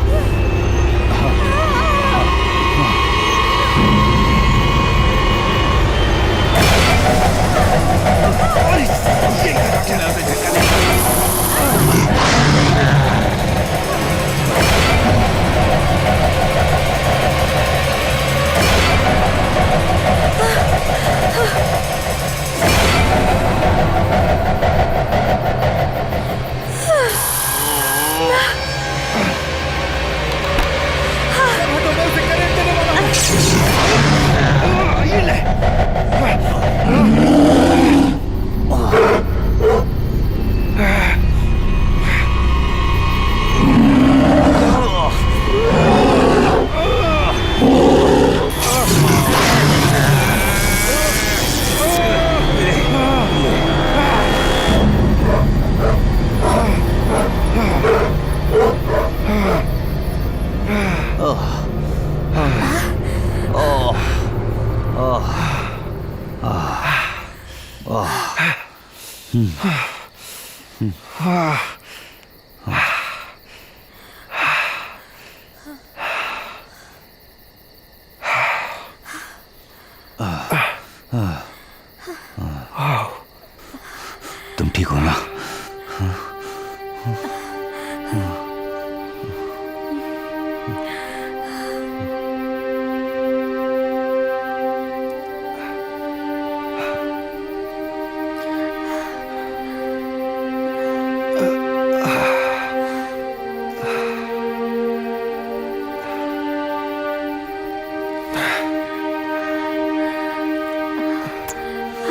तुम ठीक हो ना?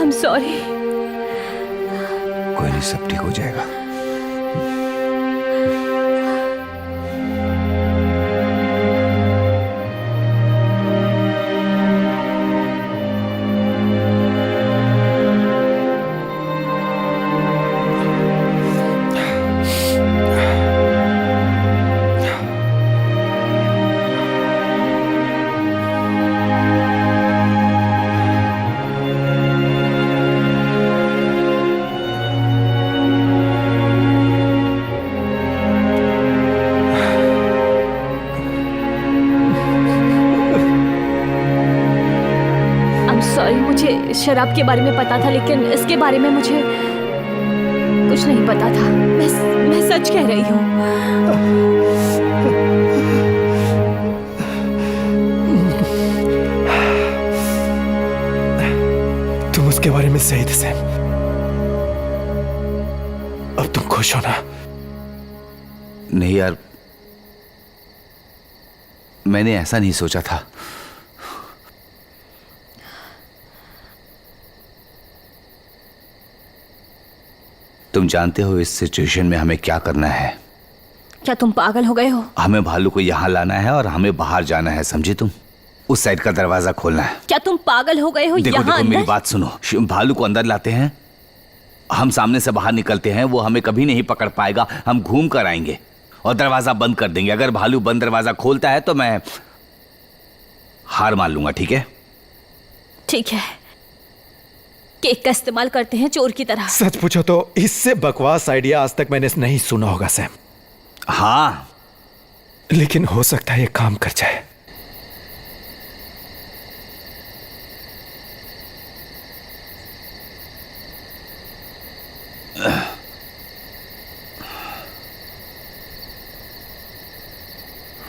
I'm sorry.
कोई नहीं, सब ठीक हो जाएगा।
मुझे शराब के बारे में पता था, लेकिन इसके बारे में मुझे कुछ नहीं पता था। मैं सच कह रही हूँ।
तुम उसके बारे में सही थे सैम। अब तुम खुश हो ना?
नहीं यार, मैंने ऐसा नहीं सोचा था। तुम जानते हो इस सिचुएशन में हमें क्या करना है?
क्या तुम पागल हो गए हो?
हमें भालू को यहाँ लाना है और हमें बाहर जाना है, समझी तुम? उस साइड का दरवाजा खोलना है।
क्या तुम पागल हो गए हो?
देखो
यहाँ
मेरी बात सुनो। भालू को अंदर लाते हैं, हम सामने से बाहर निकलते हैं, वो हमें कभी नहीं पकड़ पाएगा। हम घूम कर आएंगे और दरवाजा बंद कर देंगे। अगर भालू बंद दरवाजा खोलता है तो मैं हार मान लूंगा, ठीक है?
ठीक है, केक का इस्तेमाल करते हैं चोर की तरह।
सच पूछो तो इससे बकवास आइडिया आज तक मैंने नहीं सुना होगा सैम।
हाँ,
लेकिन हो सकता है ये काम कर जाए।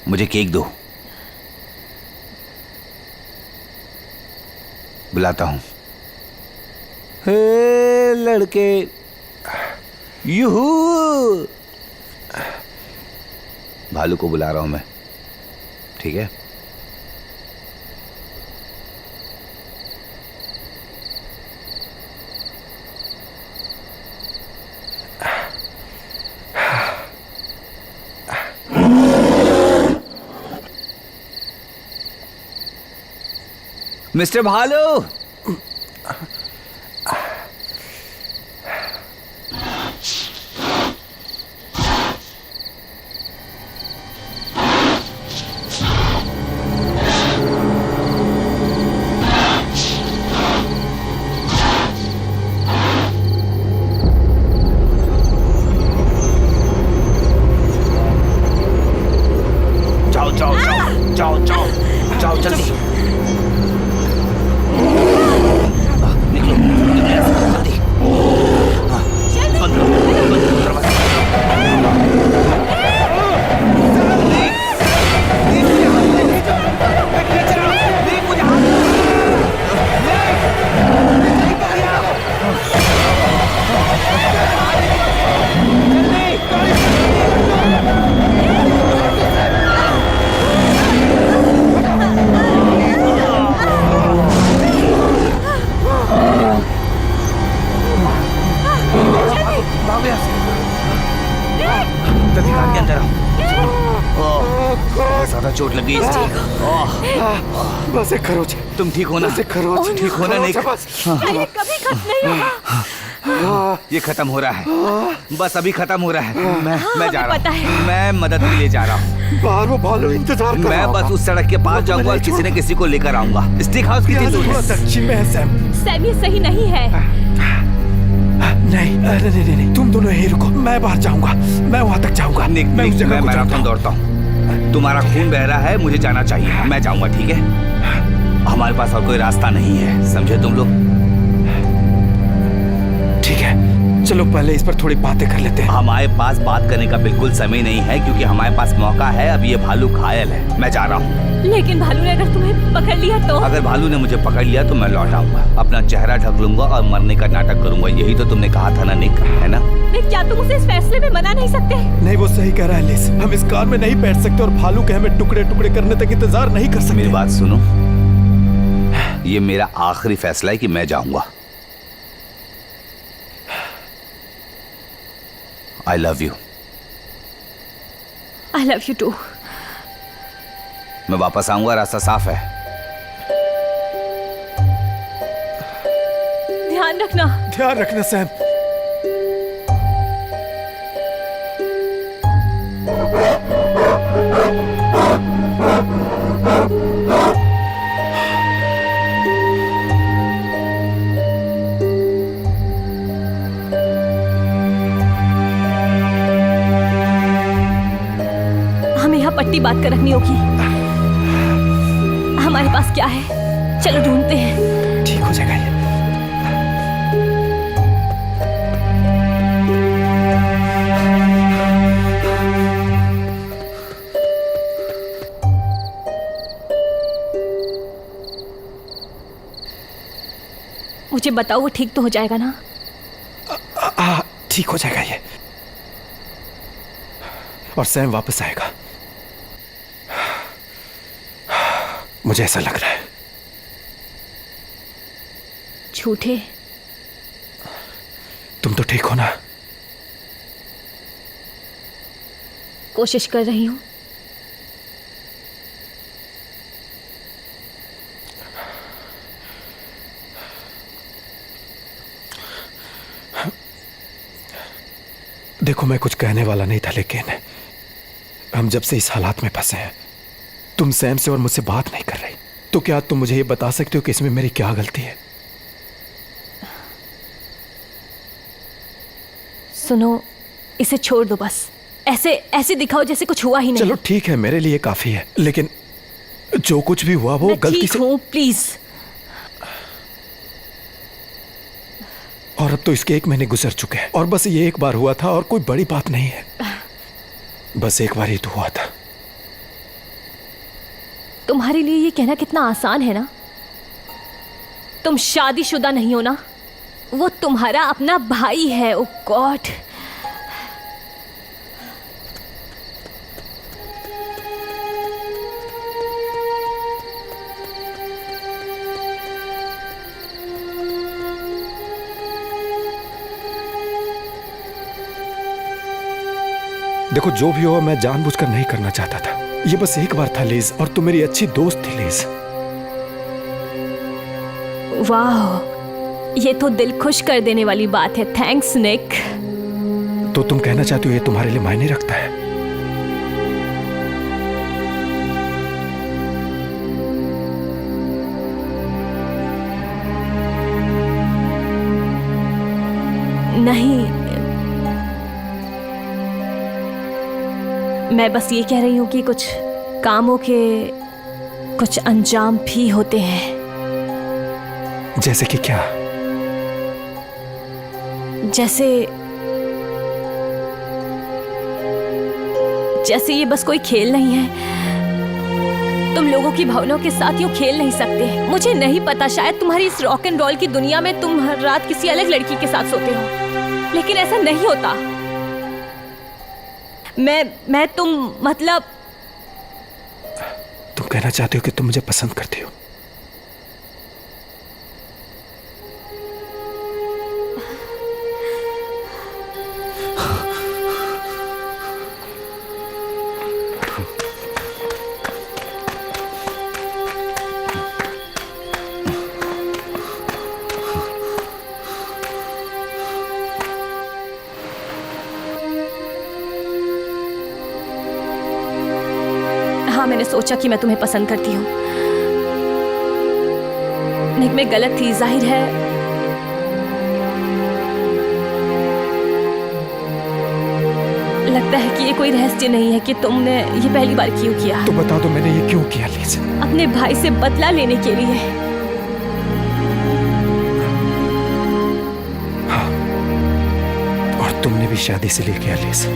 मुझे केक दो, बुलाता हूं। हे लड़के, यूहू। भालू को बुला रहा हूं मैं, ठीक है? मिस्टर भालू, आओ जल्दी। निकलो जल्दी। बंद करो दरवाजा। जल्दी कार के अंदर आओ। ज्यादा चोट लगी है।
बस एक खरोच।
तुम ठीक हो ना?
बस एक खरोच।
ठीक हो ना? नहीं
ये कभी खत्म नहीं होगा।
ये खत्म हो रहा है, बस अभी खत्म हो रहा है। मैं जा रहा
पता है।
हूँ, मैं मदद के लिए जा रहा हूँ।
बाहर वो भालू इंतजार कर रहा
मैं
होगा।
बस उस सड़क के पास जाऊंगा और किसी न किसी को लेकर आऊंगा। स्टिक हाउस की
यहाँ से थोड़ा
दूर।
दक्षिण में है सैम।
सैम ये सही नहीं है।
नहीं नहीं नहीं नहीं, तुम दोनों यहीं रुको, मैं बाहर जाऊंगा, मैं वहां तक जाऊंगा। मैं उस जगह को जानता
मैराथन
हूं।
दौड़ता हूँ। तुम्हारा खून बह रहा है, मुझे जाना चाहिए। मैं जाऊंगा, ठीक है? हमारे पास और कोई रास्ता नहीं है, समझे तुम लोग?
ठीक है, चलो पहले इस पर थोड़ी बातें कर लेते हैं।
हमारे पास बात करने का बिल्कुल समय नहीं है, क्योंकि हमारे पास मौका है। अब ये भालू घायल है, मैं जा रहा हूँ।
लेकिन भालू ने अगर तुम्हें पकड़ लिया तो?
अगर भालू ने मुझे पकड़ लिया तो मैं लौट आऊंगा, अपना चेहरा ढक लूंगा और मरने का नाटक करूंगा। यही तो तुमने कहा था ना निक, है ना?
क्या तुम उसे इस फैसले में मना नहीं सकते?
नहीं, वो सही कह रहा है लिस। हम इस कार में नहीं बैठ सकते और भालू के हमें टुकड़े टुकड़े करने तक इंतजार नहीं कर सकते।
मेरी बात सुनो, ये मेरा आखिरी फैसला है कि मैं जाऊंगा। I love you.
I love you too.
मैं वापस आऊंगा, रास्ता साफ है।
ध्यान रखना।
ध्यान रखना सैम।
हमें यहाँ पट्टी बात कर रखनी होगी। हमारे पास क्या है? चलो ढूंढते हैं।
ठीक हो जाएगा ये।
मुझे बताओ, वो ठीक तो हो जाएगा ना?
ठीक हो जाएगा ये। और सैम वापस आएगा, मुझे ऐसा लग रहा है।
झूठे।
तुम तो ठीक हो ना?
कोशिश कर रही हूँ।
देखो, मैं कुछ कहने वाला नहीं था, लेकिन हम जब से इस हालात में फंसे हैं, तुम सैम से और मुझसे बात नहीं कर रही, तो क्या तुम मुझे ये बता सकते हो कि इसमें मेरी क्या गलती है?
सुनो, इसे छोड़ दो बस। ऐसे ऐसे दिखाओ जैसे कुछ हुआ ही नहीं।
चलो ठीक है, मेरे लिए काफी है, लेकिन जो कुछ भी हुआ वो
मैं
गलती
ठीक
से।
हूँ, प्लीज।
और अब तो इसके 1 महीने गुजर चुके हैं, और बस ये एक बार हुआ था और कोई बड़ी बात नहीं है। बस एक बार ही तो हुआ था।
तुम्हारे लिए ये कहना कितना आसान है ना। तुम शादीशुदा नहीं हो ना। वो तुम्हारा अपना भाई है। ओ गॉड।
देखो, जो भी हो, मैं जानबूझकर नहीं करना चाहता था। ये बस एक बार था लिज, और तुम मेरी अच्छी दोस्त थी लिज।
वाह, ये तो दिल खुश कर देने वाली बात है। थैंक्स निक।
तो तुम कहना चाहती हो ये तुम्हारे लिए मायने रखता है?
नहीं, मैं बस ये कह रही हूँ कि कुछ कामों के कुछ अंजाम भी होते हैं।
जैसे कि क्या?
जैसे ये बस कोई खेल नहीं है। तुम लोगों की भावनाओं के साथ यूं खेल नहीं सकते। मुझे नहीं पता, शायद तुम्हारी इस रॉक एंड रोल की दुनिया में तुम हर रात किसी अलग लड़की के साथ सोते हो, लेकिन ऐसा नहीं होता। मैं मतलब
तुम कहना चाहते हो कि तुम मुझे पसंद करती हो?
हाँ, मैंने सोचा कि मैं तुम्हें पसंद करती हूँ। लेकिन मैं गलत थी, जाहिर है। लगता है कि ये कोई रहस्य नहीं है कि तुमने ये पहली बार क्यों किया।
तो बता दो मैंने ये क्यों किया लीज?
अपने भाई से बदला लेने के लिए।
हाँ, और तुमने भी शादी से लिए किया लीज।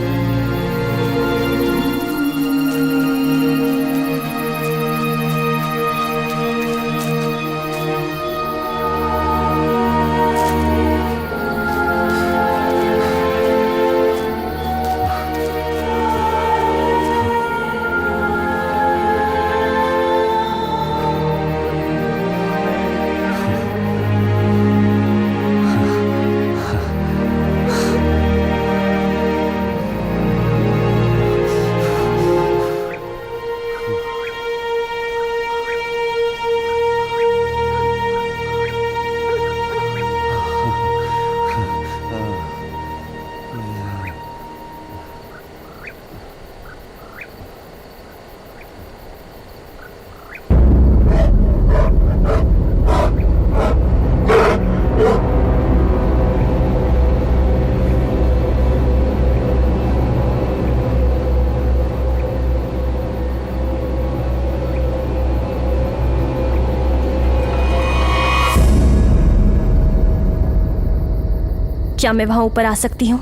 क्या मैं वहां ऊपर आ सकती हूँ?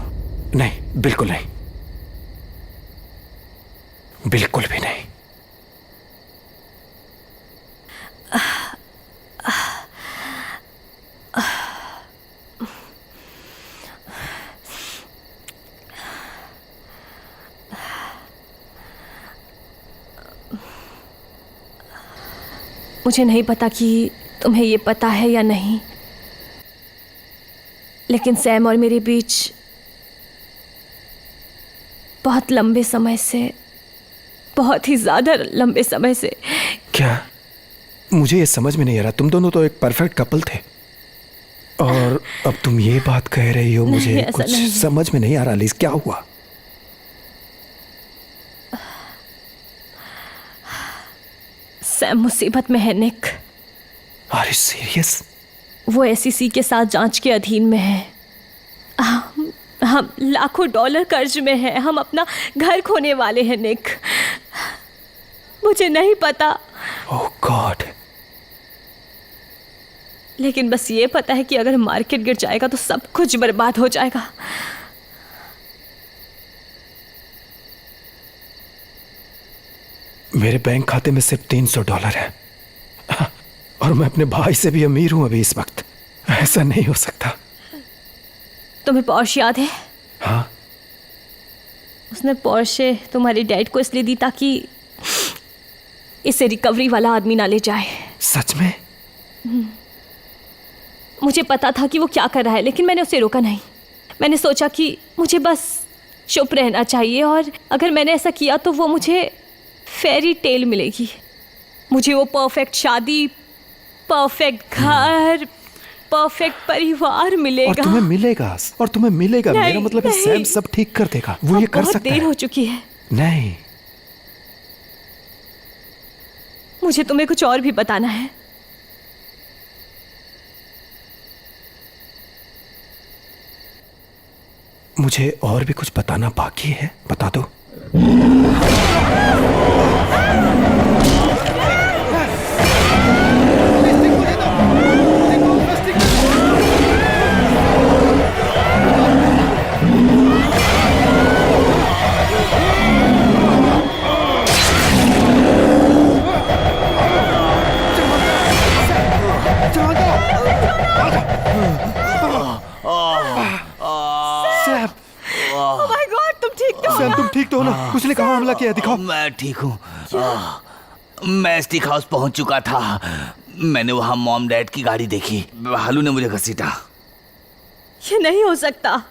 नहीं, बिल्कुल नहीं, बिल्कुल भी नहीं।
मुझे नहीं पता कि तुम्हें ये पता है या नहीं, लेकिन सैम और मेरे बीच बहुत लंबे समय से, बहुत ही ज्यादा लंबे समय से।
क्या? मुझे ये समझ में नहीं आ रहा। तुम दोनों तो एक परफेक्ट कपल थे और अब तुम ये बात कह रही हो। मुझे
नहीं,
कुछ
नहीं।
समझ में नहीं आ रहा लीज, क्या हुआ?
सैम मुसीबत में है निक।
Are you serious?
वो एसईसी के साथ जांच के अधीन में है। हम लाखों डॉलर कर्ज में हैं। हम अपना घर खोने वाले हैं निक। मुझे नहीं पता।
ओह गॉड।
लेकिन बस ये पता है कि अगर मार्केट गिर जाएगा तो सब कुछ बर्बाद हो जाएगा।
मेरे बैंक खाते में सिर्फ $300 है और मैं अपने भाई से भी अमीर हूं अभी इस वक्त। ऐसा नहीं हो सकता।
तुम्हें पॉर्श याद है?
हाँ।
उसने पॉर्शे तुम्हारे डैड को इसलिए दी ताकि इसे रिकवरी वाला आदमी ना ले जाए।
सच में?
मुझे पता था कि वो क्या कर रहा है, लेकिन मैंने उसे रोका नहीं। मैंने सोचा कि मुझे बस चुप रहना चाहिए और अगर मैंने ऐसा किया तो वो मुझे फेरी टेल मिलेगी। मुझे वो परफेक्ट शादी, परफेक्ट घर, परफेक्ट परिवार मिलेगा।
और तुम्हें मिलेगा, और तुम्हें मिलेगा।
नहीं,
मेरा मतलब है
नहीं।
सैम सब ठीक कर देगा। वो ये कर
बहुत
सकता
देर
है।
हो चुकी है।
नहीं,
मुझे तुम्हें कुछ और भी बताना है।
मुझे और भी कुछ बताना बाकी है, बता दो।
क्यों?
सैम तुम ठीक तो हो ना? उसने कहाँ हमला किया, दिखाओ।
मैं ठीक हूँ। मैं स्टिक हाउस पहुंच चुका था। मैंने वहां मॉम डैड की गाड़ी देखी। भालू ने मुझे घसीटा।
ये नहीं हो सकता।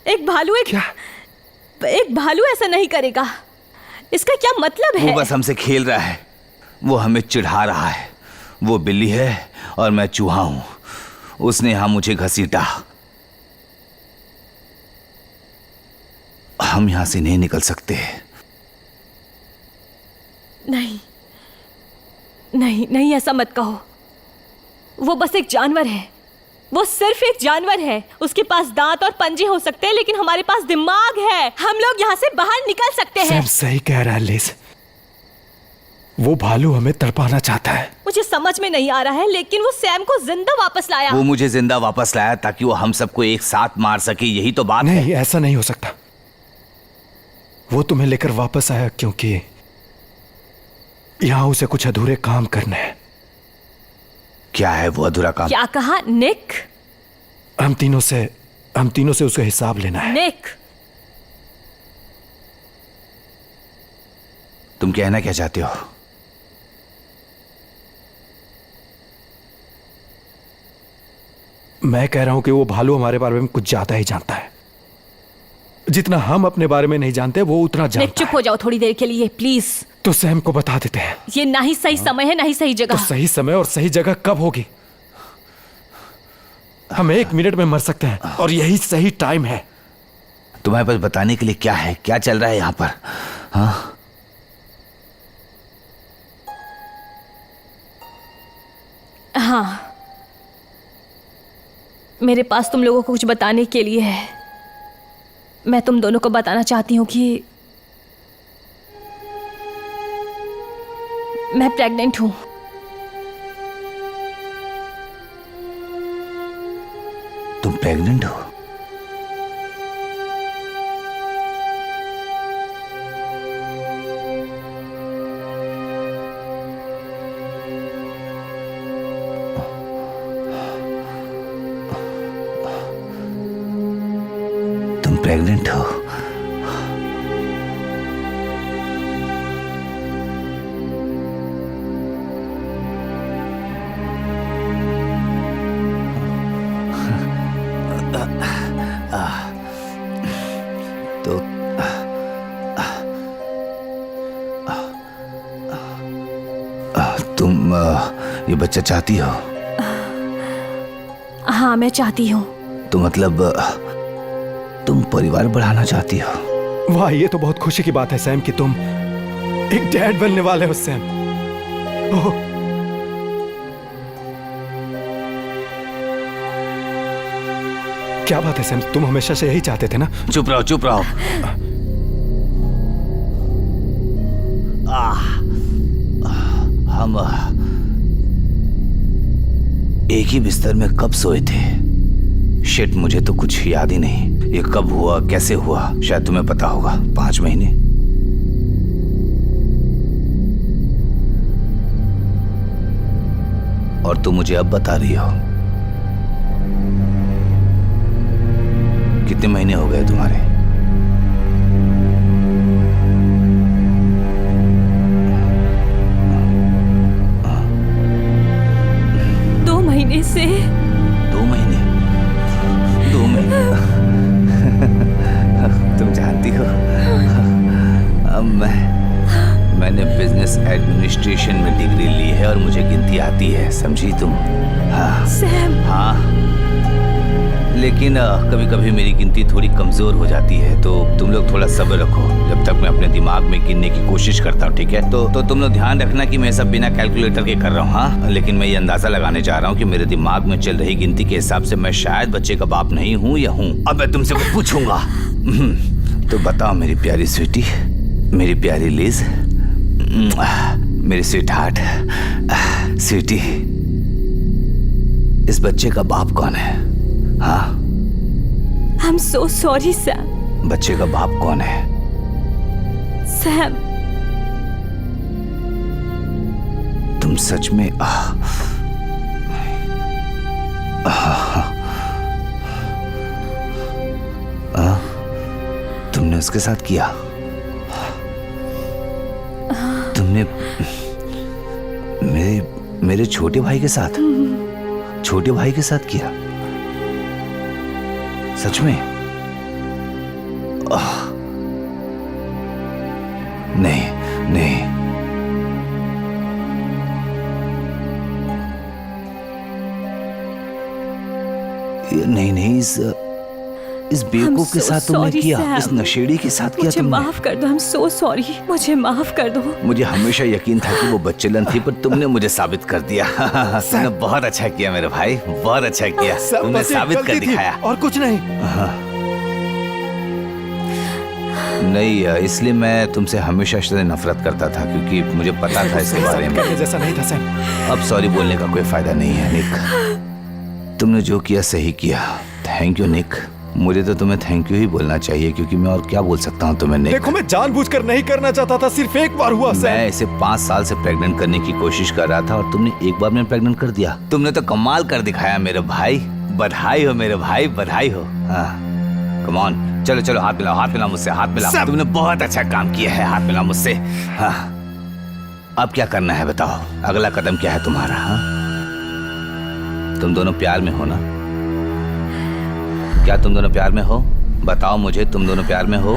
एक भालू ऐसा नहीं करेगा। इसका क्या मतलब है?
वो बस हमसे खेल रहा है। वो हमें चिढ़ा रहा है। वो बिल्ली है और मैं चूहा हूं। उसने यहां मुझे घसीटा। हम यहां से नहीं निकल सकते।
नहीं नहीं नहीं, ऐसा मत कहो। वो बस एक जानवर है। वो सिर्फ एक जानवर है। उसके पास दांत और पंजे हो सकते हैं, लेकिन हमारे पास दिमाग है। हम लोग यहाँ से बाहर निकल सकते हैं।
सैम सही कह रहा है लिज। वो भालू हमें तड़पाना चाहता है।
मुझे समझ में नहीं आ रहा है, लेकिन वो सैम को जिंदा वापस लाया।
वो मुझे जिंदा वापस लाया ताकि वो हम सबको एक साथ मार सके। यही तो बात है।
नहीं, ऐसा नहीं हो सकता। वो तुम्हें लेकर वापस आया क्योंकि यहां उसे कुछ अधूरे काम करने हैं।
क्या है वो अधूरा काम?
क्या कहा निक?
हम तीनों से उसका हिसाब लेना है।
निक,
तुम कहना क्या चाहते हो?
मैं कह रहा हूं कि वो भालू हमारे बारे में कुछ ज्यादा ही जानता है। जितना हम अपने बारे में नहीं जानते, वो उतना
निक
जानता
चुप
है।
हो जाओ थोड़ी देर के लिए प्लीज।
तो सैम को बता देते हैं।
ये ना ही सही समय है, ना ही सही
तो
जगह।
सही समय और सही जगह कब होगी? हम 1 मिनट में मर सकते हैं और यही सही टाइम है।
तुम्हारे पास बताने के लिए क्या है? क्या चल रहा है यहाँ पर? हाँ,
हाँ, मेरे पास तुम लोगों को कुछ बताने के लिए है। मैं तुम दोनों को बताना चाहती हूँ कि मैं प्रेग्नेंट हूँ।
तुम प्रेग्नेंट हो? तुम प्रेग्नेंट हो? तो तुम ये बच्चा चाहती हो?
हाँ, मैं चाहती हूँ।
तो मतलब तुम परिवार बढ़ाना चाहती हो?
वाह, ये तो बहुत खुशी की बात है सैम कि तुम एक डैड बनने वाले हो सैम। ओह, क्या बात है सैम, तुम हमेशा से यही चाहते थे ना?
चुप रहो, चुप रहो। हम एक ही बिस्तर में कब सोए थे? शिट, मुझे तो कुछ याद ही नहीं। ये कब हुआ, कैसे हुआ? शायद तुम्हें पता होगा। 5 महीने। और तुम मुझे अब बता रही हो? कितने महीने हो गए तुम्हारे?
दो महीने से।
2 महीने? 2 महीने? तुम जानती हो, अब मैंने बिजनेस एडमिनिस्ट्रेशन में डिग्री ली है और मुझे गिनती आती है, समझी तुम? हाँ
सैम।
हाँ, लेकिन कभी कभी मेरी गिनती थोड़ी कमजोर हो जाती है, तो तुम लोग थोड़ा सब्र रखो जब तक मैं अपने दिमाग में गिनने की कोशिश करता हूँ, ठीक है? तो तुम लोग ध्यान रखना कि मैं सब बिना कैलकुलेटर के कर रहा हूँ। हाँ, लेकिन मैं ये अंदाजा लगाने जा रहा हूँ कि मेरे दिमाग में चल रही गिनती के हिसाब से मैं शायद बच्चे का बाप नहीं हूँ या हूँ। अब मैं तुमसे कुछ पूछूंगा। तो बताओ मेरी प्यारी स्वीटी, मेरी प्यारी लिज, मेरी स्वीट हार्ट, स्वीटी, इस बच्चे का बाप कौन है? हाँ,
I'm so sorry, सैम।
बच्चे का बाप कौन है?
सैम,
तुम सच में तुमने तुमने उसके साथ किया? तुमने मेरे छोटे भाई के साथ किया? सच में? नहीं नहीं, नहीं, इस बेवकूफ के साथ तुमने किया, इस नशेड़ी के साथ किया तुमने।
माफ कर दो, I'm so sorry, मुझे माफ कर दो।
मुझे हमेशा यकीन था कि वो बच्चेलन थी, पर तुमने मुझे साबित कर दिया। तुमने बहुत अच्छा किया मेरे भाई, बहुत अच्छा किया। तुमने साबित कर दिखाया।
और कुछ नहीं।
नहीं, इसलिए मैं तुमसे हमेशा से नफरत करता था, क्योंकि मुझे पता था इसके बारे में।
जैसा नहीं था सैम।
अब सॉरी बोलने का कोई फायदा नहीं है निक। तुमने जो किया सही किया। थैंक यू निक। मुझे तो तुम्हें थैंक यू ही बोलना चाहिए, क्योंकि मैं और क्या बोल सकता हूँ तुम्हें निक।
देखो, मैं जानबूझकर नहीं करना चाहता था, सिर्फ एक बार हुआ सैम।
मैं इसे 5 साल से प्रेग्नेंट करने की कोशिश कर रहा था और तुमने एक बार में प्रेग्नेंट कर दिया। तुमने तो कमाल कर दिखाया मेरे भाई। बधाई हो मेरे भाई, बधाई हो। कम ऑन, चलो चलो, हाथ मिलाओ मुझसे, हाथ मिलाओ। तुमने बहुत अच्छा काम किया है, हाथ मिलाओ मुझसे। हाँ, अब क्या करना है बताओ? अगला कदम क्या है तुम्हारा? हाँ, तुम दोनों प्यार में हो ना? क्या तुम दोनों प्यार में हो? बताओ मुझे, तुम दोनों प्यार में हो?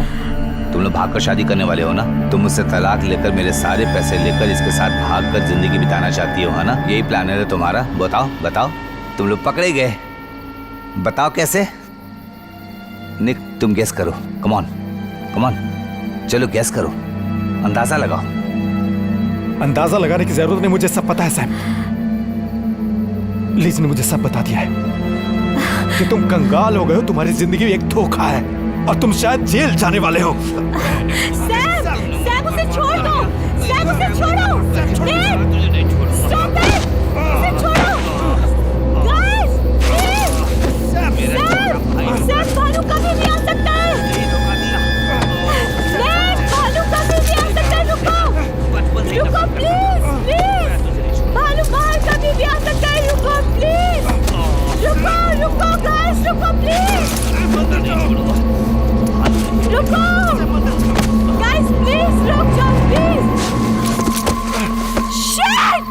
तुम लोग भागकर शादी करने वाले हो ना? तुम मुझसे तलाक लेकर, मेरे सारे पैसे लेकर, इसके साथ भागकर जिंदगी बिताना चाहती हो, है ना? यही प्लान है तुम्हारा? बताओ। तुम लोग पकड़े गए, बताओ कैसे? निक, तुम गेस करो। कम ऑन, चलो गेस करो, अंदाजा लगाओ।
अंदाजा लगाने की जरूरत नहीं, मुझे सब पता है सैम। लीज ने मुझे सब बता दिया है कि तुम कंगाल हो गए हो, तुम्हारी जिंदगी एक धोखा है और तुम शायद जेल जाने वाले हो।
सैम, उसे छोड़ दो। सैम, उसे छोड़ो। निक, स्टॉप इट। उसे छोड़ो। Guys, please. सैम, भालू कभी भी आ सकता है। निक, भालू कभी भी आ सकता है। रुको प्लीज। भालू बाहर कभी भी आ सकता है। रुको प्लीज। रुको गाइस, रुको प्लीज। रुको गाइस, प्लीज रुक जाओ प्लीज। शिट!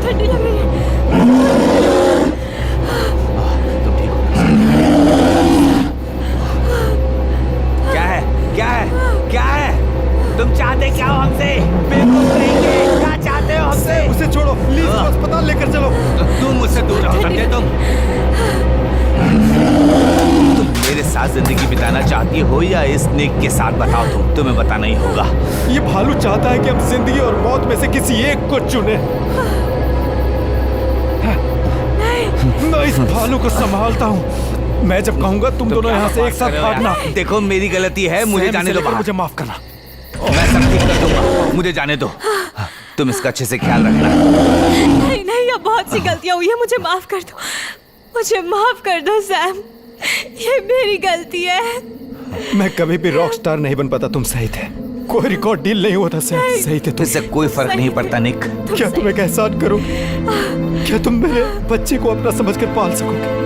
ठंडी लग रही है।
क्या है? तुम चाहते क्या हो हमसे? बेवकूफ कहेंगे, क्या चाहते हो हमसे?
उसे छोड़ो प्लीज, अस्पताल लेकर चलो।
तुम मुझसे दूर रहो, समझे? तुम मेरे साथ जिंदगी बिताना चाहती हो या इस निक के साथ? बताओ, तुम्हें बताना ही होगा।
ये भालू चाहता है कि हम जिंदगी और मौत में से किसी एक को चुने। मैं इस भालू को संभालता हूँ। मैं जब कहूंगा तुम दोनों यहाँ से एक साथ भागना।
देखो, मेरी गलती है, मुझे जाने दो बाहर।
मुझे माफ करना।
मैं सब ठीक कर दूंगा, मुझे जाने दो। तुम इसका अच्छे से ख्याल रखना।
नहीं, अब बहुत सी गलतियां हुई है, मुझे माफ कर दो। मुझे माफ कर दो सैम, ये मेरी गलती है।
मैं कभी भी रॉक स्टार नहीं बन पाता, तुम सही थे। कोई रिकॉर्ड डील नहीं होता सैम, सही थे तुम।
इससे कोई फर्क नहीं पड़ता निक।
क्या तुम एक एहसान करोगे? क्या तुम मेरे बच्चे को अपना समझकर पाल सकोगे?